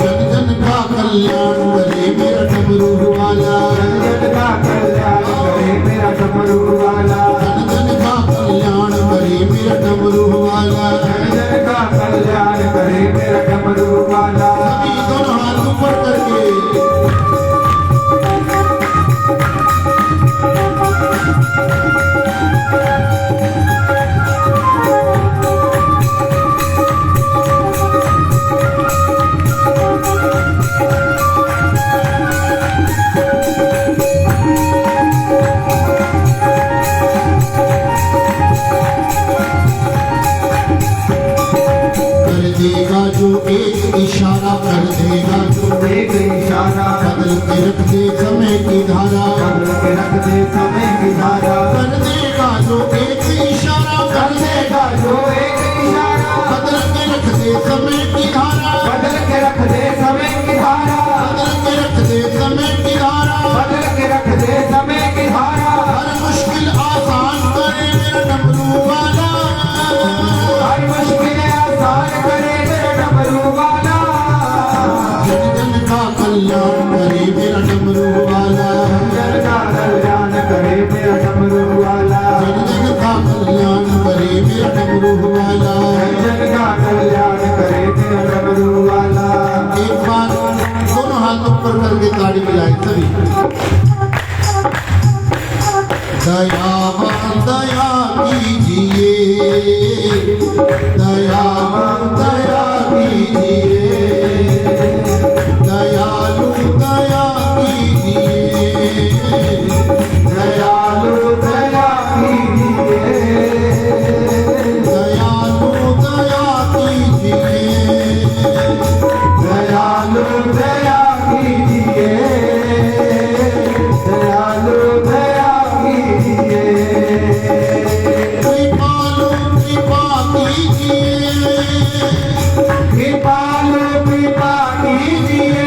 जन जन का कल्याण करे मेरा डमरू वाला, जन जन का कल्याण करे मेरा डमरू वाला, जन जन का कल्याण करे मेरा डमरू वाला, जन जन का कल्याण करे मेरा डमरू वाला। सभी दोनों हाथ ऊपर करके देगा जो एक इशारा, कर देगा जो एक इशारा, बदल के रख दे समय की धारा, बदल के रख दे समय की धारा, कर देगा जो एक इशारा, कर देगा जो एक इशारा, बदल के रख दे समय की धारा, बदल के रख दे समय की धारा, बदल के रख दे समय की धारा, बदल के रख दे समय की धारा, हर मुश्किल आसान करे मेरा डमरू वाला, हर मुश्किल आसान करे मेरा डमरू वाला, जन जन का कल्याण करे मेरा डमरू वाला, जन का कल्याण करे मेरा डमरू वाला, जन जन का कल्याण करे मेरा डमरू वाला। जन का कल्याण करे मेरा डमरू वाला। एक बार दोनों हाथ ऊपर करके ताड़ी बजाए सभी। दयावान दया कीजिए, दयालु दया कीजिए, दयालु दया कीजिए, दयालु दया कीजिए, दयालु दया कीजिए, दयालु दया कीजिए, दयालु दया कीजिए, कृपालु कृपा कीजिए, कृपालु कृपा कीजिए,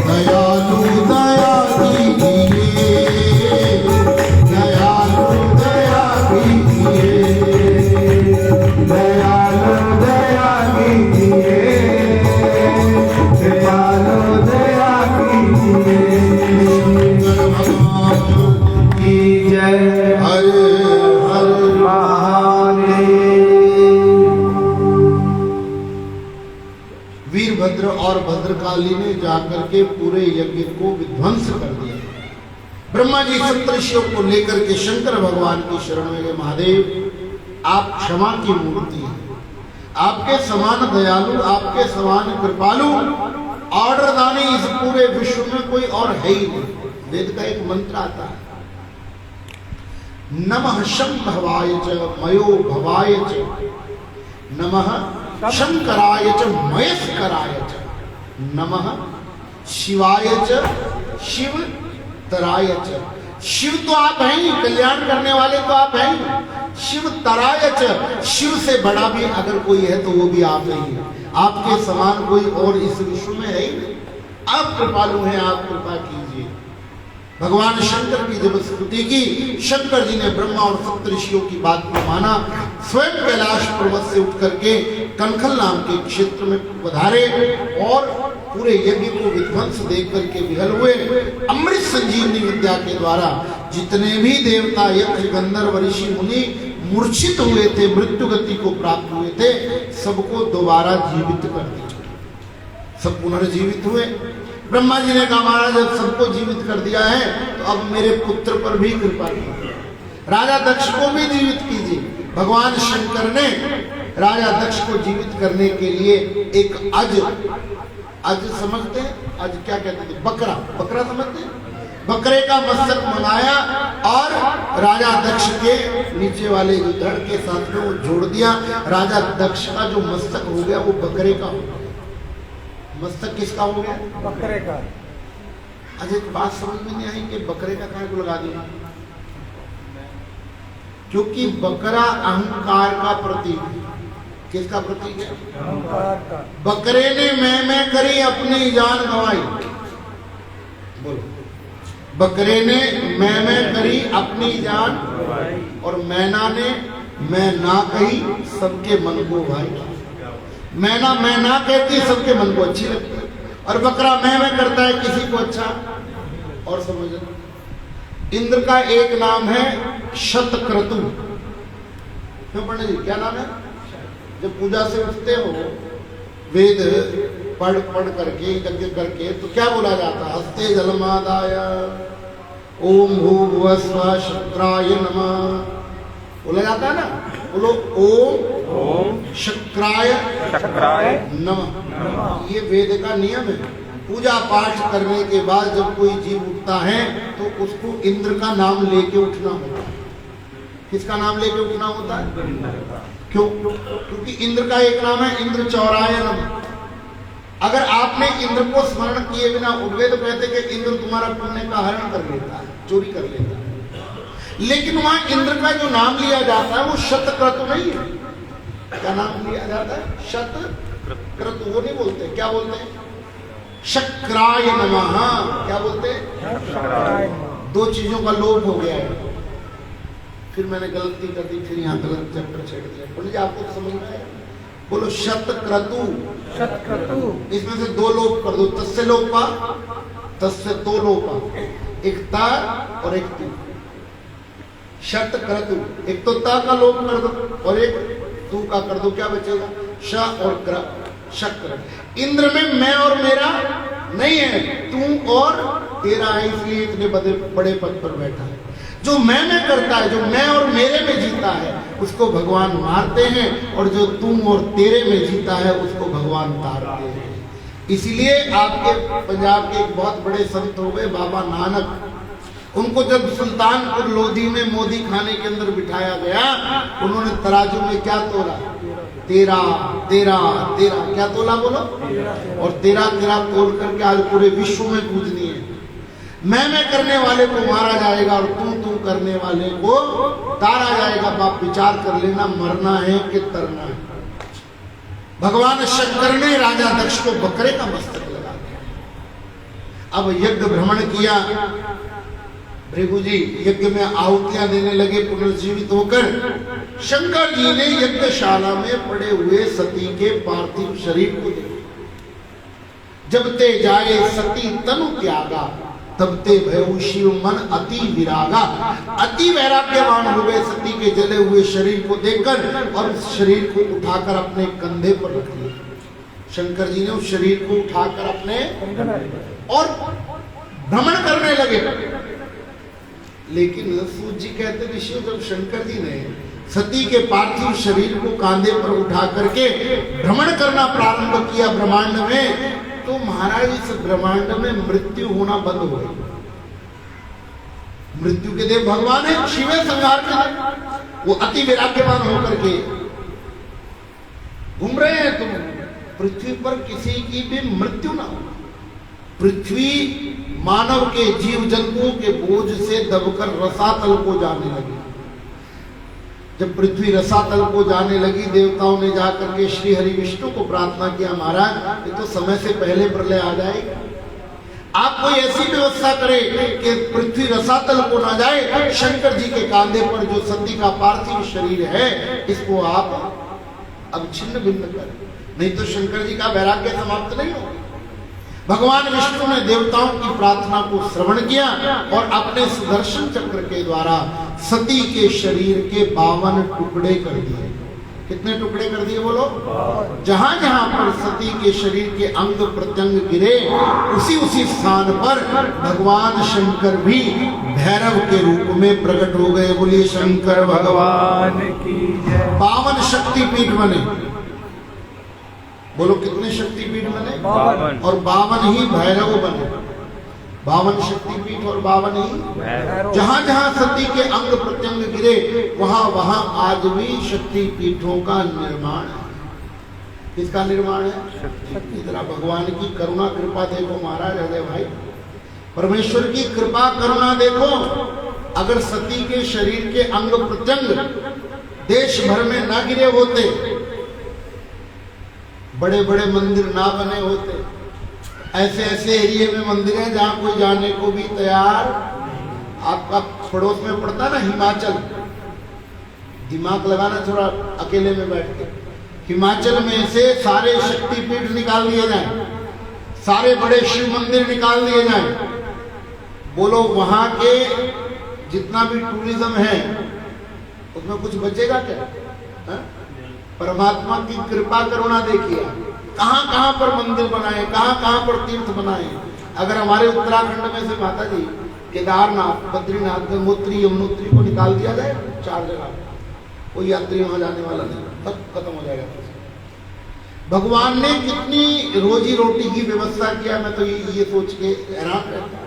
दयालु दया कीजिए, दयालु दया कीजिए, दयालु दया कीजिए, कृपालु दया कीजिए। शंकर भगवान की जय। हर हर महादेव। वीरभद्र और भद्रकाली ने जाकर के पूरे यज्ञ को विध्वंस कर दिया। ब्रह्मा जी सप्तऋषियों को लेकर के शंकर भगवान की शरण में गए। महादेव आप क्षमा की मूर्ति हैं, आपके समान दयालु, आपके समान कृपालु ऑर्डर दानी इस पूरे विश्व में कोई और है ही नहीं। वेद का एक मंत्र आता है, नमः शंभवाय च मयो भवाय च, नमः शंकराय च मयस्कराय च, नमः शिवाय च शिव तराय च। शिव तो आप हैं ही, कल्याण करने वाले तो आप हैं ही। शिव तराय च, शिव से बड़ा भी अगर कोई है तो वो भी आप नहीं। आपके समान कोई और इस विश्व में है ही नहीं। आप कृपालु हैं, आप कृपा कीजिए। भगवान शंकर की जब स्तुति की, शंकर जी ने ब्रह्मा और सप्तऋषियों की बात को माना। स्वयं कैलाश पर्वत से उठ करके कनखल नाम के क्षेत्र में पधारे और पूरे यज्ञ को विध्वंस देख करके विहल हुए। अमृत संजीवनी विद्या के द्वारा जितने भी देवता, यक्ष, गंधर्व, ऋषि, मुनि मूर्छित हुए थे, मृत्यु गति को प्राप्त हुए थे, सबको दोबारा जीवित कर दिया। सब पुनर्जीवित हुए। ब्रह्मा जी ने कहा, महाराज जब सबको जीवित कर दिया है तो अब मेरे पुत्र पर भी कृपा कीजिए, राजा दक्ष को भी जीवित कीजिए। भगवान शंकर ने राजा दक्ष को जीवित करने के लिए एक अज समझते हैं, अज क्या कहते थे, बकरा समझते हैं, बकरे का मस्तक मंगाया और राजा दक्ष के नीचे वाले जो धड़ के साथ में वो जोड़ दिया। राजा दक्ष का जो मस्तक हो गया वो बकरे का हो गया। मस्तक किसका हो गया? बकरे का। आज एक बात समझ में नहीं आई कि बकरे का काहे को लगा दिया? क्योंकि बकरा अहंकार का प्रतीक है। किसका प्रतीक है? अहंकार का। बकरे ने मैं करी, अपनी जान गंवाई। बोलो, बकरे ने मैं करी, अपनी जान, और मैना ने मैं ना कही, सबके मन को भाई। मैना मैं ना कहती, सबके मन को अच्छी लगती है, और बकरा मैं करता है, किसी को अच्छा। और समझ, इंद्र का एक नाम है शतक्रतु। क्यों पंडित जी, क्या नाम है? जब पूजा से उठते हो, वेद पढ़ करके यज्ञ करके, तो क्या बोला जाता है? हस्ते जलमादाय ओम भूर्भुवस्सुः शक्राय नमः बोला जाता है ना। बोलो ओम शक्राय नमः। ये वेद का नियम है। पूजा पाठ करने के बाद जब कोई जीव उठता है तो उसको इंद्र का नाम लेके उठना होता है। किसका नाम लेके उठना होता है? क्यों? क्योंकि इंद्र का एक नाम है इंद्र चौराय नमः। अगर आपने इंद्र को स्मरण किए बिना उठ गए तो कहते कि इंद्र तुम्हारा पुण्य का हरण कर लेता है, चोरी कर लेता है। लेकिन वहां इंद्र का जो नाम लिया जाता है वो शतक्रतु नहीं है। क्या नाम लिया जाता है? शतक्रतु। वो नहीं बोलते, क्या बोलते हैं? शक्राय नमः। क्या बोलते हैं? दो चीजों का लोप हो गया है। फिर मैंने गलती कर दी, फिर यहाँ गलत चैप्टर छेड़ दिया। बोलिए, आपको समझ में आया? बोलो शतक्रतु। इसमें से दो लोप कर दो, तस्य लोपा, तस्य तो लोपा। एक ता और एक तू। शतक्रतु, एक तो ता का लोप कर दो और एक तू का कर दो, क्या बचेगा? श और क्र, शक्र। इंद्र में मैं और मेरा नहीं है, तू और तेरा है, इसलिए इतने बड़े पद पर बैठा है। जो मैं करता है, जो मैं और मेरे में जीता है, उसको भगवान मारते हैं, और जो तुम और तेरे में जीता है उसको भगवान तारते हैं। इसलिए आपके पंजाब के एक बहुत बड़े संत हो गए बाबा नानक। उनको जब सुल्तानपुर लोधी में मोदी खाने के अंदर बिठाया गया, उन्होंने तराजू में क्या तोला? 13 क्या तोला बोलो? और 13 तोल करके आज पूरे विश्व में पूजनीय है। मैं करने वाले को मारा जाएगा और तू करने वाले को तारा जाएगा। बाप विचार कर लेना, मरना है कि तरना है। भगवान शंकर ने राजा दक्ष को बकरे का मस्तक लगा दिया। अब यज्ञ भ्रमण किया, भृगु जी यज्ञ में आहुतियां देने लगे पुनर्जीवित होकर। शंकर जी ने यज्ञशाला में पड़े हुए सती के पार्थिव शरीर को देखा। जब ते जाए सती तनु त्यागा, तब ते भयउ शिव मन अति विरागा। अति वैराग्यवान हो गए सती के जले हुए शरीर को देखकर, और उस शरीर को उठाकर अपने कंधे पर रख लिया। शंकर जी ने उस शरीर को उठाकर अपने और भ्रमण करने लगे। लेकिन सूत जी कहते ऋषियों, जब शंकर जी ने सती के पार्थिव शरीर को कांधे पर उठा करके भ्रमण करना प्रारंभ किया ब्रह्मांड में, तो महाराज इस ब्रह्मांड में मृत्यु होना बंद हो गई। मृत्यु के देव भगवान है, शिव संहार के देव। वो अति विराग्यवान होकर के घूम रहे हैं। तुम पृथ्वी पर किसी की भी मृत्यु ना हो। पृथ्वी मानव के जीव जंतुओं के बोझ से दबकर रसातल को जाने लगी। जब पृथ्वी रसातल को जाने लगी, देवताओं ने जाकर के श्री हरि विष्णु को प्रार्थना किया, महाराज ये तो समय से पहले प्रलय आ जाएगा, आप कोई ऐसी व्यवस्था करें कि पृथ्वी रसातल को ना जाए। शंकर जी के कांधे पर जो सती का पार्थिव शरीर है, इसको आप अब छिन्न भिन्न करें, नहीं तो शंकर जी का वैराग्य समाप्त नहीं होगा। भगवान विष्णु ने देवताओं की प्रार्थना को श्रवण किया और अपने सुदर्शन चक्र के द्वारा सती के शरीर के 52 टुकड़े कर दिए। कितने टुकड़े कर दिए बोलो? जहां जहां पर सती के शरीर के अंग प्रत्यंग गिरे, उसी स्थान पर भगवान शंकर भी भैरव के रूप में प्रकट हो गए। बोलिए शंकर भगवान की जय। 52 शक्तिपीठ बने। बोलो कितने शक्तिपीठ बने? 52। और 52 ही भैरव बने। 52 शक्तिपीठ और 52 ही। जहां जहां सती के अंग प्रत्यंग गिरे, वहां वहां आज भी शक्तिपीठों का निर्माण है। किसका निर्माण है? इतना भगवान की करुणा कृपा देखो महाराज अजय भाई, परमेश्वर की कृपा करुणा देखो। अगर सती के शरीर के अंग प्रत्यंग देश भर में ना गिरे होते, बड़े बड़े मंदिर ना बने होते, ऐसे ऐसे एरिया में मंदिर हैं जहां कोई जाने को भी तैयार। आपका पड़ोस में पड़ता ना हिमाचल, दिमाग लगाना थोड़ा अकेले में बैठ के। हिमाचल में से सारे शक्तिपीठ निकाल दिए जाएं, सारे बड़े शिव मंदिर निकाल दिए जाएं। बोलो वहां के जितना भी टूरिज्म है उसमें कुछ बचेगा क्या? है? परमात्मा की कृपा करुणा देखिए, कहां कहां पर मंदिर बनाए, कहां कहां पर तीर्थ बनाए। अगर हमारे उत्तराखंड में से माता जी केदारनाथ, बद्रीनाथ, गंगोत्री, यमुनोत्री को निकाल दिया जाए 4 जगह, कोई यात्री वहां जाने वाला नहीं, सब खत्म हो जाएगा। भगवान ने कितनी रोजी रोटी की व्यवस्था किया, मैं तो ये सोच के हैरान रहता।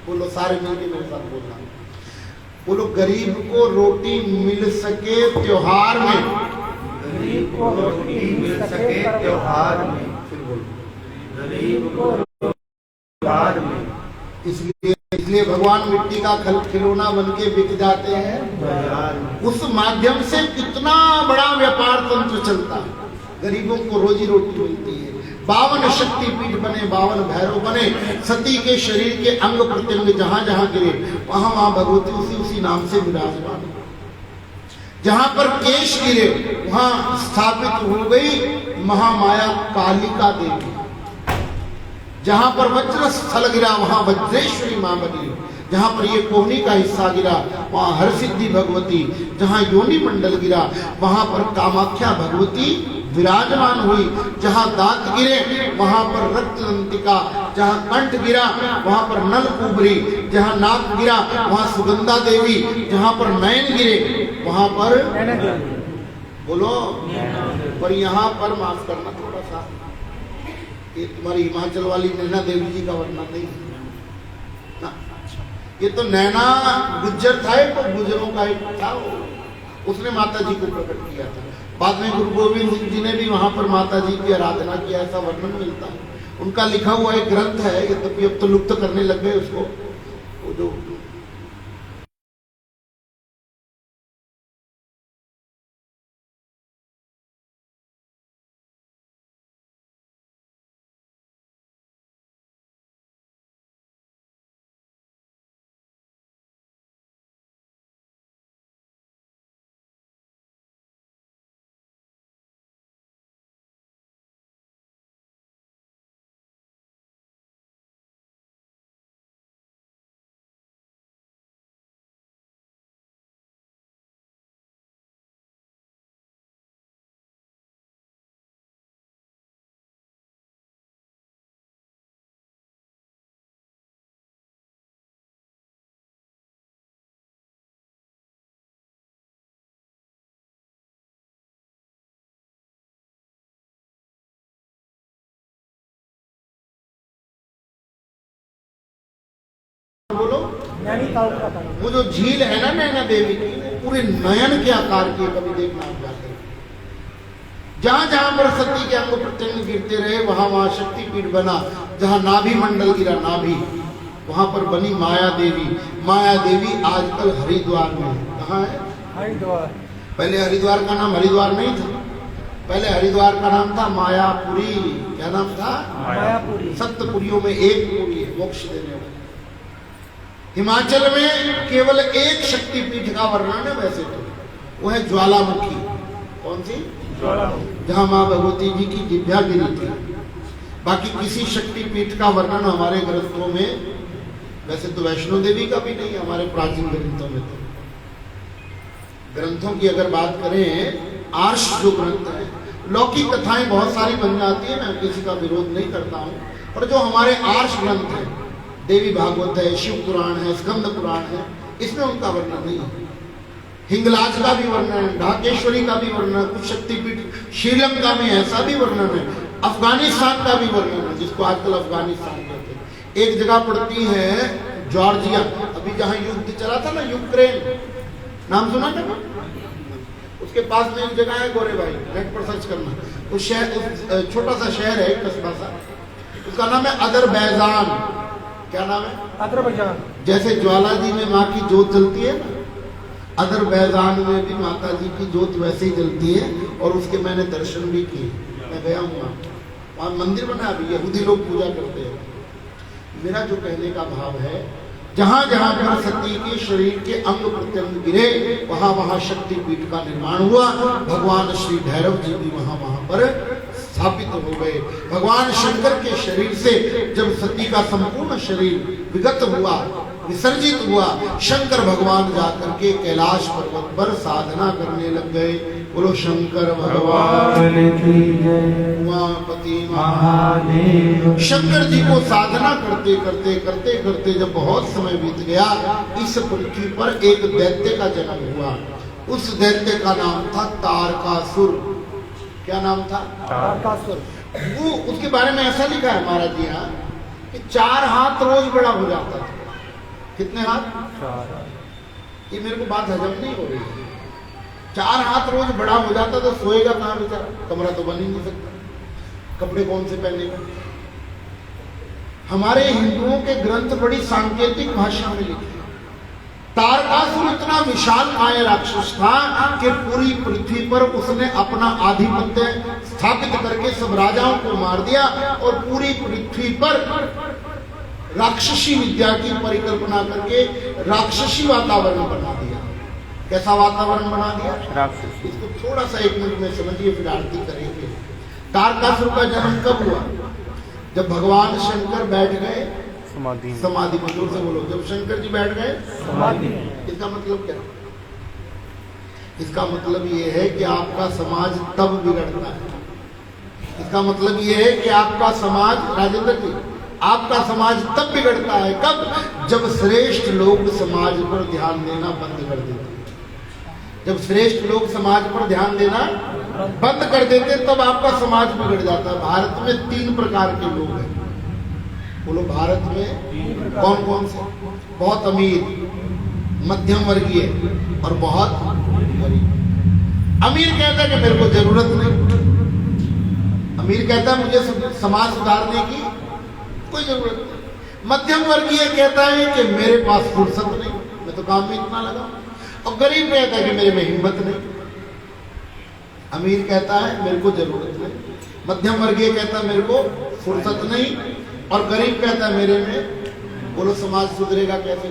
बोलो सारे मिलके मेरे साथ बोलना, बोलो गरीब को रोटी मिल सके त्योहार में, गरीब को रोटी मिल सके त्योहार में, फिर बोलो गरीब को त्योहार में। इसलिए भगवान मिट्टी का खिलौना बन के बिक जाते हैं। उस माध्यम से कितना बड़ा व्यापार तंत्र चलता है, गरीबों को रोजी रोटी मिलती है। 52 शक्तिपीठ बने, 52 भैरव बने। सती के शरीर के अंग प्रत्यंग जहां जहां गिरे, वहां वहां भगवती उसी नाम से विराजमान। जहां पर केश गिरे वहां स्थापित हो गई महामाया कालिका देवी। जहां पर वज्र स्थल गिरा वहां वज्रेश्वरी मां बनी। जहां पर ये कोहनी का हिस्सा गिरा वहां हरसिद्धि भगवती। जहां योनि मंडल गिरा वहां पर कामाख्या भगवती विराजमान हुई। जहाँ दांत गिरे वहां पर रक्त दंतिका, जहाँ कंठ गिरा वहां पर नल कुबरी, जहाँ नाक गिरा वहां सुगंधा देवी, जहाँ पर नयन गिरे वहां पर बोलो। पर यहाँ पर माफ करना थोड़ा सा, ये तुम्हारी हिमाचल वाली नैना देवी जी का वर्णन नहीं ना, ये तो नैना गुज्जर था, एक तो गुजरों का एक था, उसने माता जी को प्रकट किया था। बाद में गुरु गोविंद सिंह जी ने भी वहां पर माता जी की आराधना किया, ऐसा वर्णन मिलता है। उनका लिखा हुआ एक ग्रंथ है, ये तो अब तो लुप्त करने लग गए उसको, वो जो बोलो, वो जो झील है ना नैना देवी की, वो पूरे नयन के आकार की, कभी देखना आप जाकर। जहां जहां पर सती के अंग प्रत्यंग गिरते रहे वहां वहां शक्तिपीठ बना। जहां नाभि मंडल गिरा, नाभि, वहां पर बनी माया देवी। माया देवी आजकल हरिद्वार में है। कहाँ है? हरिद्वार। पहले हरिद्वार का नाम हरिद्वार नहीं था, पहले हरिद्वार का नाम था मायापुरी। क्या नाम था? मायापुरी। सप्तपुरियों में एक पुरी है, मोक्ष देने वाली। हिमाचल में केवल एक शक्तिपीठ का वर्णन है वैसे तो, वो है ज्वालामुखी। कौन सी? ज्वालामुखी, जहां मां भगवती जी की जिभ्या गिरी थी। बाकी किसी शक्तिपीठ का वर्णन हमारे ग्रंथों में, वैसे तो वैष्णो देवी का भी नहीं, हमारे प्राचीन ग्रंथों में। तो ग्रंथों की अगर बात करें, आर्ष जो ग्रंथ है, लौकिक कथाएं बहुत सारी बन जाती है, मैं किसी का विरोध नहीं करता हूं, पर जो हमारे आर्ष ग्रंथ है, देवी भागवत है, शिव पुराण है, स्कंद पुराण है, इसमें उनका वर्णन नहीं है। हिंगलाज का भी वर्णन है, ढाकेश्वरी का भी वर्णन है, कुछ शक्तिपीठ श्रीलंका में ऐसा भी वर्णन है, अफगानिस्तान का भी वर्णन है, जिसको आजकल अफगानिस्तान कहते हैं। एक जगह पड़ती है जॉर्जिया, अभी जहां युद्ध चला था ना, यूक्रेन, नाम सुना था ना? उसके पास में एक जगह है गोरे भाई, नेट पर सर्च करना, उस शहर, छोटा सा शहर है, कस्बा सा, उसका नाम है अदरबैजान। क्या नाम है? अदरबैजान। जैसे ज्वाला जी में माँ की जोत जलती है ना, अदरबैजान में भी माता जी की जोत वैसे ही जलती है, और उसके मैंने दर्शन भी किए, मैं गया हूँ वहाँ मंदिर बना, अभी यहूदी लोग पूजा करते हैं। मेरा जो कहने का भाव है, जहां जहां पर सती के शरीर के अंग प्रत्यंग गिरे वहां वहां शक्तिपीठ का निर्माण हुआ। भगवान श्री भैरव जी भी वहां वहां पर स्थापित हो गए। भगवान शंकर के शरीर से जब सती का संपूर्ण शरीर विगत हुआ, विसर्जित हुआ, शंकर भगवान जाकर के कैलाश पर्वत पर साधना करने लग गए। बोलो शंकर भगवान की जय। उमापति महादेव। शंकर जी को साधना करते करते करते करते जब बहुत समय बीत गया, इस पृथ्वी पर एक दैत्य का जन्म हुआ। उस दैत्य का नाम था तारकासुर। क्या नाम था? तारकासुर। वो, उसके बारे में ऐसा लिखा है महाराज जी यहाँ कि 4 हाथ रोज बड़ा हो जाता था। कितने हाथ? 4। ये मेरे को बात हजम नहीं हो रही है। 4 हाथ रोज बड़ा हो जाता तो सोएगा कहाँ बेचारा? कमरा तो बन ही नहीं सकता, कपड़े कौन से पहनेगा? हमारे हिंदुओं के ग्रंथ बड़ी सांकेतिक भाषा में लिखे। तारकासुर इतना विशाल काय राक्षस था कि पूरी पृथ्वी पर उसने अपना आधिपत्य स्थापित करके सब राजाओं को मार दिया और पूरी पृथ्वी पर राक्षसी विद्या की परिकल्पना करके राक्षसी वातावरण बना दिया। कैसा वातावरण बना दिया? इसको थोड़ा सा 1 मिनट में समझिए, फिर आरती करेंगे। तारकासुर का जन्म कब हुआ? जब भगवान शंकर बैठ गए समाधि में। जोर से बोलो, जब शंकर जी बैठ गए समाधि में। इसका मतलब क्या? इसका मतलब ये है कि आपका समाज तब बिगड़ता है इसका मतलब ये है कि आपका समाज, राजेंद्र जी, आपका समाज तब बिगड़ता है कब? जब श्रेष्ठ लोग समाज पर ध्यान देना बंद कर देते। जब श्रेष्ठ लोग समाज पर ध्यान देना बंद कर देते तब आपका समाज बिगड़ जाता है। भारत में 3 प्रकार के लोग हैं। बोलो, भारत में कौन कौन से? बहुत अमीर, मध्यम वर्गीय और बहुत गरीब। अमीर कहता है कि मेरे को जरूरत नहीं। अमीर कहता है मुझे समाज सुधारने की कोई जरूरत नहीं। मध्यम वर्गीय कहता है कि मेरे पास फुर्सत नहीं, मैं तो काम में इतना लगा। और गरीब कहता है कि मेरे में हिम्मत नहीं। अमीर कहता है मेरे को जरूरत नहीं, मध्यम वर्गीय कहता है मेरे को फुर्सत नहीं, और गरीब कहता है मेरे में। बोलो, समाज सुधरेगा कैसे?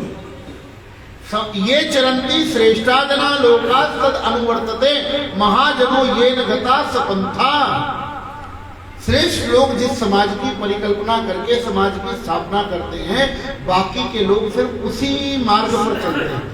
ये चरंती श्रेष्ठा जना लोका तद अनुवर्तते महाजनो ये न गता सपंथा। श्रेष्ठ लोग जिस समाज की परिकल्पना करके समाज की स्थापना करते हैं, बाकी के लोग फिर उसी मार्ग पर चलते हैं।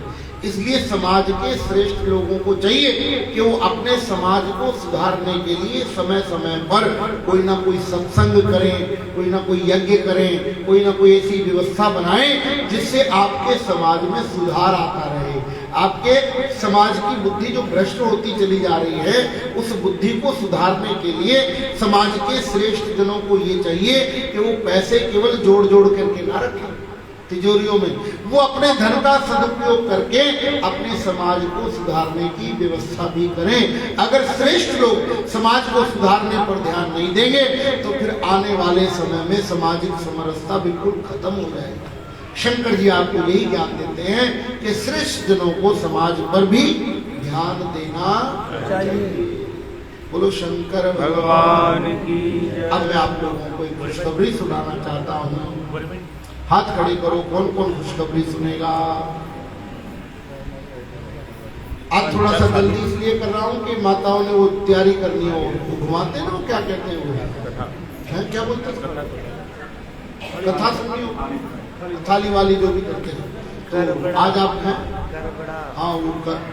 इसलिए समाज के श्रेष्ठ लोगों को चाहिए कि वो अपने समाज को सुधारने के लिए समय समय पर कोई ना कोई सत्संग करें, कोई ना कोई यज्ञ करें, कोई ना कोई ऐसी व्यवस्था बनाएं जिससे आपके समाज में सुधार आता रहे। आपके समाज की बुद्धि जो भ्रष्ट होती चली जा रही है, उस बुद्धि को सुधारने के लिए समाज के श्रेष्ठ जनों को ये चाहिए कि वो पैसे केवल जोड़ जोड़ करके ना रखें तिजोरियों में, वो अपने धन का सदुपयोग करके अपने समाज को सुधारने की व्यवस्था भी करें। अगर श्रेष्ठ लोग समाज को सुधारने पर ध्यान नहीं देंगे तो फिर आने वाले समय में सामाजिक समरसता बिल्कुल खत्म हो जाएगी। शंकर जी आपको यही ज्ञान देते हैं कि श्रेष्ठ जनों को समाज पर भी ध्यान देना चाहिए। बोलो शंकर भगवान की। अब मैं आप लोगों को एक खुशखबरी सुनाना चाहता हूँ। हाथ खड़े करो, कौन कौन खुशखबरी सुनेगा? आज थोड़ा सा जल्दी इसलिए कर रहा हूँ कि माताओं ने वो तैयारी करनी हो, वो घुमाते ना, वो क्या कहते हैं, वो क्या बोलते हैं, कथा सुननी हो, थाली वाली जो भी करते हैं। तो आज आप हैं, हाँ, वो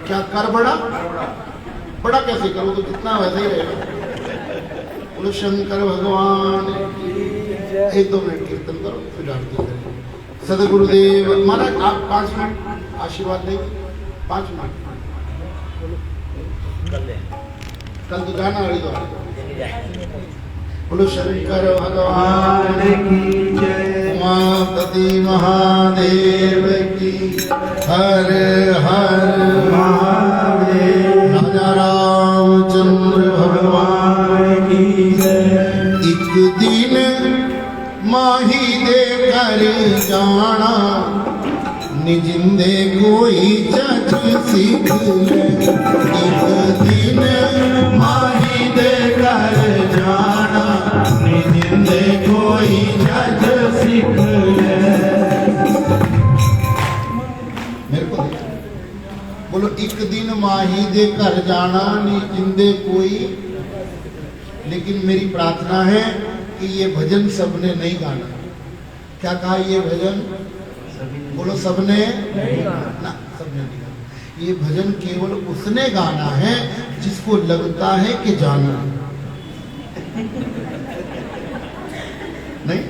क्या कर बड़ा बड़ा कैसे करो तो कितना वैसा ही रहेगा। बोलो शंकर भगवान। 1-2 मिनट कीर्तन करो, फिर आरती करें। सदगुरुदेव महाराज, आप 5 मिनट आशीर्वाद देंगे। 5 मिनट कल तो जाना हरिद्वार। बोलो शंकर भगवान की जय। उमापति महादेव की। हर हर महादेव। राजा रामचंद्र भगवान की जय। एक दिन माही दे कर जाना, निजिंदे कोई जज सीख ले। एक दिन माही दे कर जाना, निजिंदे कोई जज सीख ले। मेरे को बोलो, एक दिन माही दे कर जाना, निजिंदे कोई। लेकिन मेरी प्रार्थना है कि ये भजन सबने नहीं गाना। क्या कहा? ये भजन बोलो सबने नहीं गाना, सबने नहीं गाना। ये भजन केवल उसने गाना है जिसको लगता है कि जाना नहीं।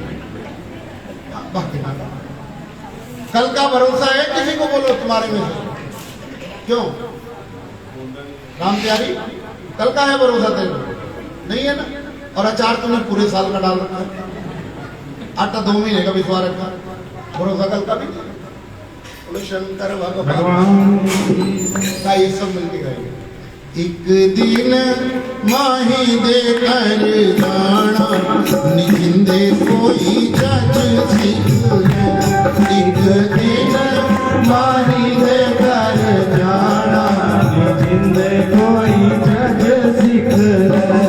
बाकी ना, कल का भरोसा है किसी को? बोलो तुम्हारे में से क्यों? राम प्यारी, कल का है भरोसा? तेरे नहीं है ना। और अचार तुमने पूरे साल का डाल रखा है, आटा 2 महीने का भिजवा रखा, भरोसा कल का भी नहीं। बोलो शंकर भगवान का। ये सब मिलके गाएंगे। एक दिन माही दे कर जाना, निजिंदे कोई जज सीख ले। एक दिन माही दे कर जाना, निजिंदे कोई जज सीख ले।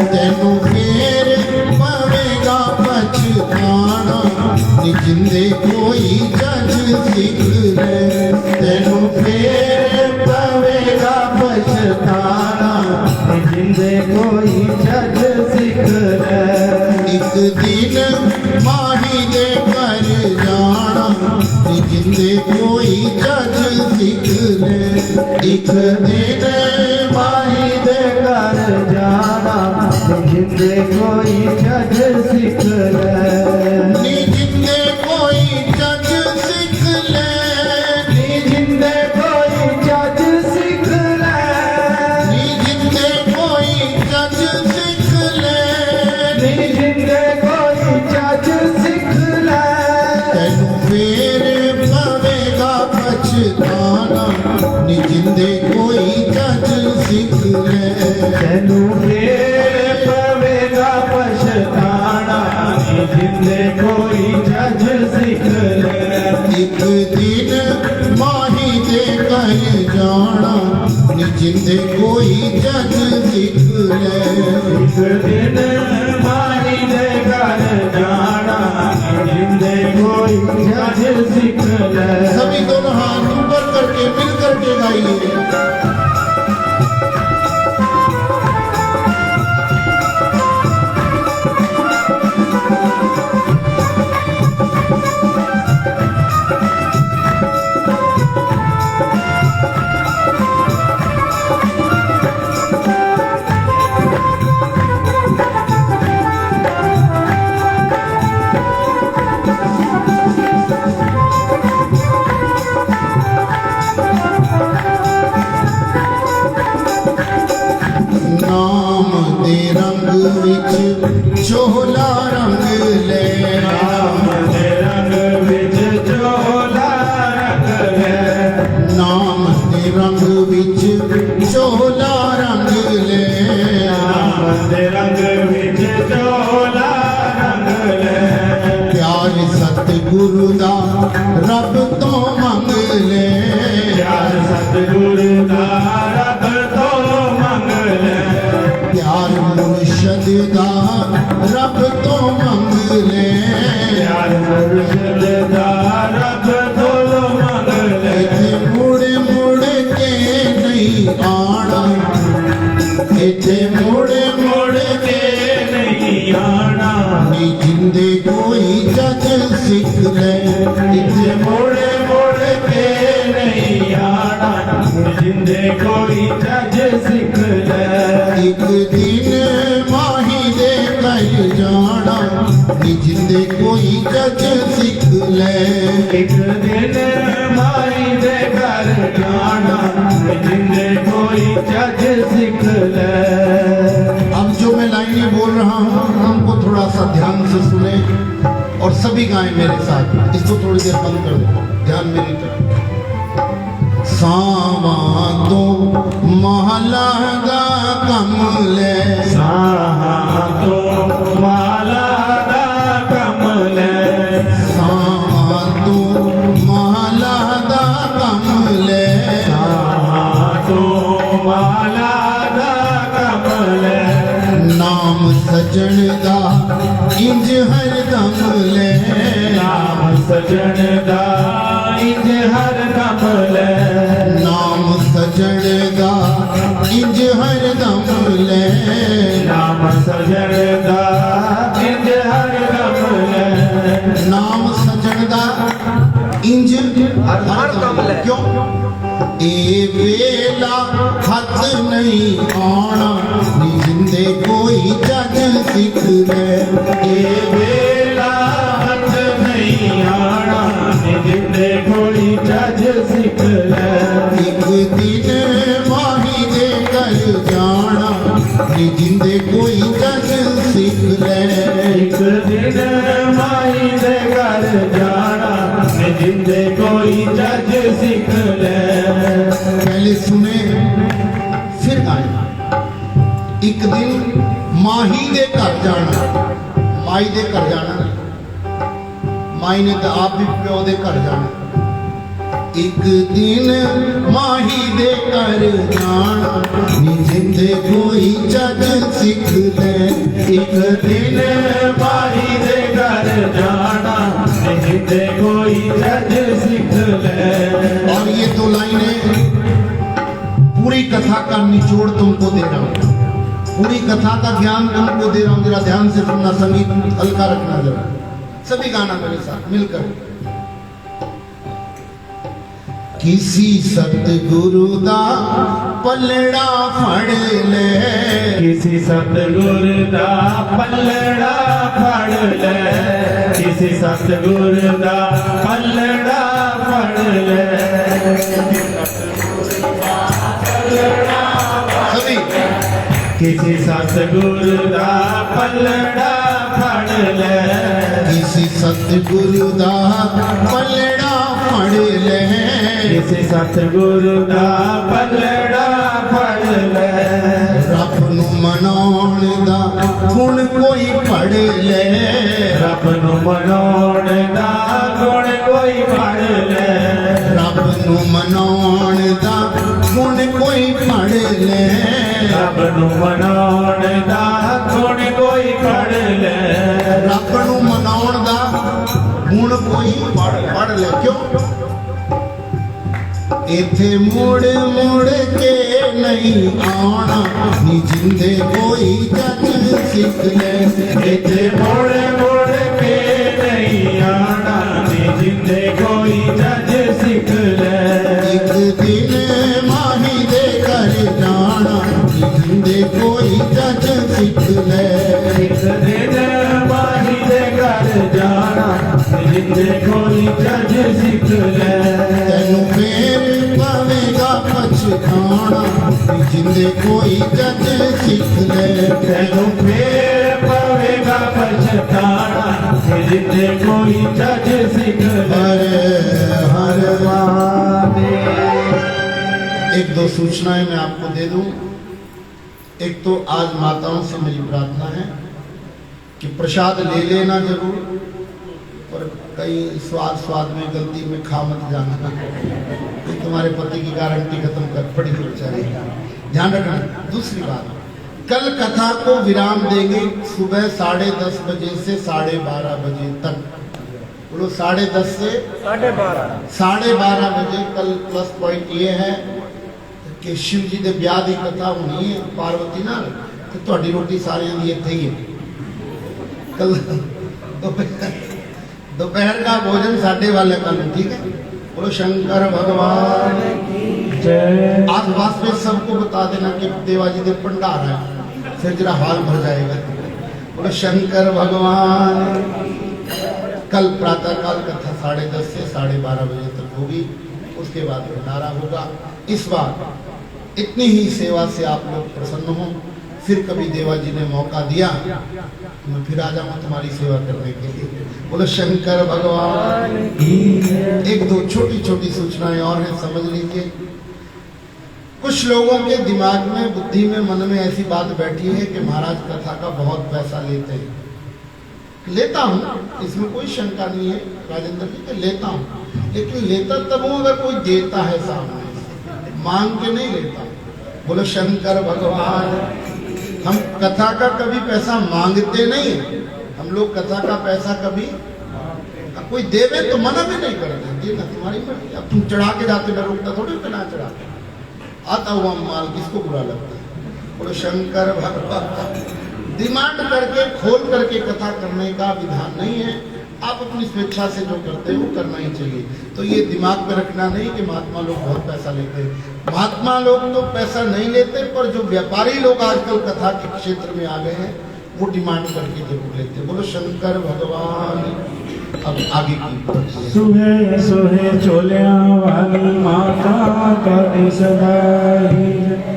तेनू फेर पवेगा पछताना, निजिंदे कोई जज सीख ले। तेनू फेर पवेगा पछताना, निजिंदे कोई जज सीख ले। एक दिन माही दे कर जाना, निजिंदे कोई जज सीख ले। एक दिन माही दे कर जाना, जिंदे कोई जज सिख ले नी जिंदे कोई जज सिख ले नी जिंदे कोई जज सिख ले नी जिंदे कोई जज सिख ले नी जिंदे कोई जज सिख ले तेनू फेर पवेगा पछताना नी जिंदे कोई जज सिख ले तेनू फेर पवेगा पछताना नी जिंदे कोई जज सिख ले एक दिन माही दे कर जाना नी जिंदे कोई जज सिख ले एक दिन माही दे घर जाना जिंदे कोई जज सिख ले सभी दोनों हाथ ऊपर करके मिल करके गाइए नाम दे रंग विच चोला रंग ले नाम दे रंग विच चोला रंग ले नाम दे रंग विच चोला रंग ले नाम दे रंग विच चोला रंग ले प्यार सतगुरु दा रब तो मंग ले प्यार सतगुरु दा रब तो मंग ले प्यार मुर्शद दा रब तो मंग ले प्यार मुर्शिद दा रब तो मंग ले इथे मुड़ मुड़ के नहीं आना इथे मुड़ मुड़ के नहीं आना नी जिंदे कोई जज सिख ले इसे मोड़े मोड़ के नहीं आना जिंदे कोई जज सिख ले एक दिन माही दे कर जाना नी जिंदे कोई जज सिख ले एक दिन माई दे घर जाना जिंदे कोई जज सिख ले अब जो मैं लाइनें बोल रहा हूँ हमको थोड़ा सा ध्यान से सुने और सभी गाएं मेरे साथ इसको थोड़ी देर बंद कर दो ध्यान मेरी तरफ सावा तो महला दा कम ले साहा तो माला दा कमले सावा तो महला दा कम ले साहा तो माला दा कमले नाम सजन दा इंज हर दम ले नाम सजन दा इंज हर दम ले नाम सजन दा इंज हर दम ले नाम सजन दा इंज हर दम ले नाम सजन दा इंज हर दम ले क्यों ए वेला हथ नहीं आना नी जिंदे कोई जज सिख ले ए वेला हथ नहीं आना जिंदे कोई जज सिख ले एक दिन माही दे कर जाना नी जिंदे कोई जज सिख ले एक दिन माई दे घर जाना जिंदे कोई जज सिख ले पहले सुने फिर गाए एक दिन माही दे घर जाना माई दे घर जाना माई ने तो आप भी प्यो दे घर जाना एक दिन माही दे घर जाना नी जिंदे कोई जज सिख ले एक दिन माई दे घर जाना जिंदे कोई जज सिख ले और ये दो लाइनें पूरी कथा का निचोड़ तुमको दे रहा हूं पूरी कथा का ज्ञान तुमको दे रहा हूं जरा ध्यान से सुनना संगीत हल्का रखना जरा सभी गाना मेरे साथ मिलकर किसी सतगुरु दा पलड़ा फड़ ले किसी सतगुर दा पलड़ा फड़ ले किसी सतगुर दा पलड़ा फड़ ले सभी किसी सतगुर दा पलड़ा फड़ ले किसी सतगुरु दा पलड़ा फड़ ले किसी सतगुर दा पलड़ा फड़ ले रब नू मनाउण दा गुण कोई पढ़ ले रब नू मनाउण दा गुण कोई पढ़ ले रब नू मनाउण दा गुण कोई पढ़ ले रब नू मनाउण दा गुण कोई पढ़ ले रब नू मनाउण दा गुण कोई पढ़ ले क्यों इथे मुड़ मुड़ के नहीं आना नी जिंदे कोई जग सिख ले इथे मुड़ मुड़ के नहीं आना नी जिंदे कोई जज सिख ले एक दिन माही दे घर जाना नी जिंदे कोई जग सिख ले एक दिन माही दे घर जाना नी जिंदे कोई जज सिख ले तेनू फेर पवेगा पछताना नी जिंदे कोई जग सिख ले तेनू फेर पवेगा पछताना जिंदे कोई जज सिख ले हर महादेव। एक दो सूचनाएं मैं आपको दे दूं। एक तो आज माताओं से मेरी प्रार्थना है कि प्रसाद ले लेना जरूर, पर कहीं स्वाद में गलती में खा मत जाना, कि तुम्हारे पति की गारंटी खत्म कर पड़ी हो जाएगी, ध्यान रखना। दूसरी बात, कल कथा को विराम देंगे सुबह 10:30 बजे से 12:30 बजे तक। बोलो 10:30 से 12:30 बजे। कल प्लस पॉइंट ये है कि शिव जी दे ब्याह की कथा होनी है पार्वती नाल, ते तुहाडी रोटी सारियां दी इत्थे ही है। कल दोपहर का भोजन साढ़े वाले कल, ठीक है। बोलो शंकर भगवान की जय। आस पास में सबको बता देना कि देवाजी दे भंडार है, फिर जरा हाल भर जाएगा। बोलो शंकर भगवान। कल प्रातः काल कथा 10:30 से 12:30 बजे तक होगी, उसके बाद भंडारा होगा। इस बार इतनी ही सेवा से आप लोग प्रसन्न हो। फिर कभी देवा जी ने मौका दिया तो मैं फिर आ जाऊंगा तुम्हारी सेवा करने के लिए। बोलो शंकर भगवान की। एक दो छोटी छोटी सूचनाएं और हैं, समझ लीजिए। कुछ लोगों के दिमाग में, बुद्धि में, मन में ऐसी बात बैठी है कि महाराज कथा का बहुत पैसा लेते हैं। लेता हूँ, इसमें कोई शंका नहीं है राजेंद्र जी, कि लेता हूँ, लेकिन लेता तब हूँ अगर कोई देता है सामने, मांग के नहीं लेता। बोलो शंकर भगवान। हम कथा का कभी पैसा मांगते नहीं, हम लोग कथा का पैसा कभी, कोई देवे तो मना भी नहीं करते, देना तुम्हारी मर्जी। अब तुम चढ़ा के जाते, मैं रोकता थोड़ी, बिना चढ़ा के आता हुआ माल किसको बुरा लगता है। बोलो शंकर भगवान। डिमांड करके खोल करके कथा करने का विधान नहीं है। आप अपनी स्वेच्छा से जो करते हैं वो करना ही चाहिए। तो ये दिमाग में रखना नहीं कि महात्मा लोग बहुत पैसा लेते हैं। महात्मा लोग तो पैसा नहीं लेते, पर जो व्यापारी लोग आजकल कथा के क्षेत्र में आ गए हैं वो डिमांड करके जरूर लेते हैं। बोलो शंकर भगवान। अब आगे की सुहे सुहे चोलिया वाली माता का सदाई।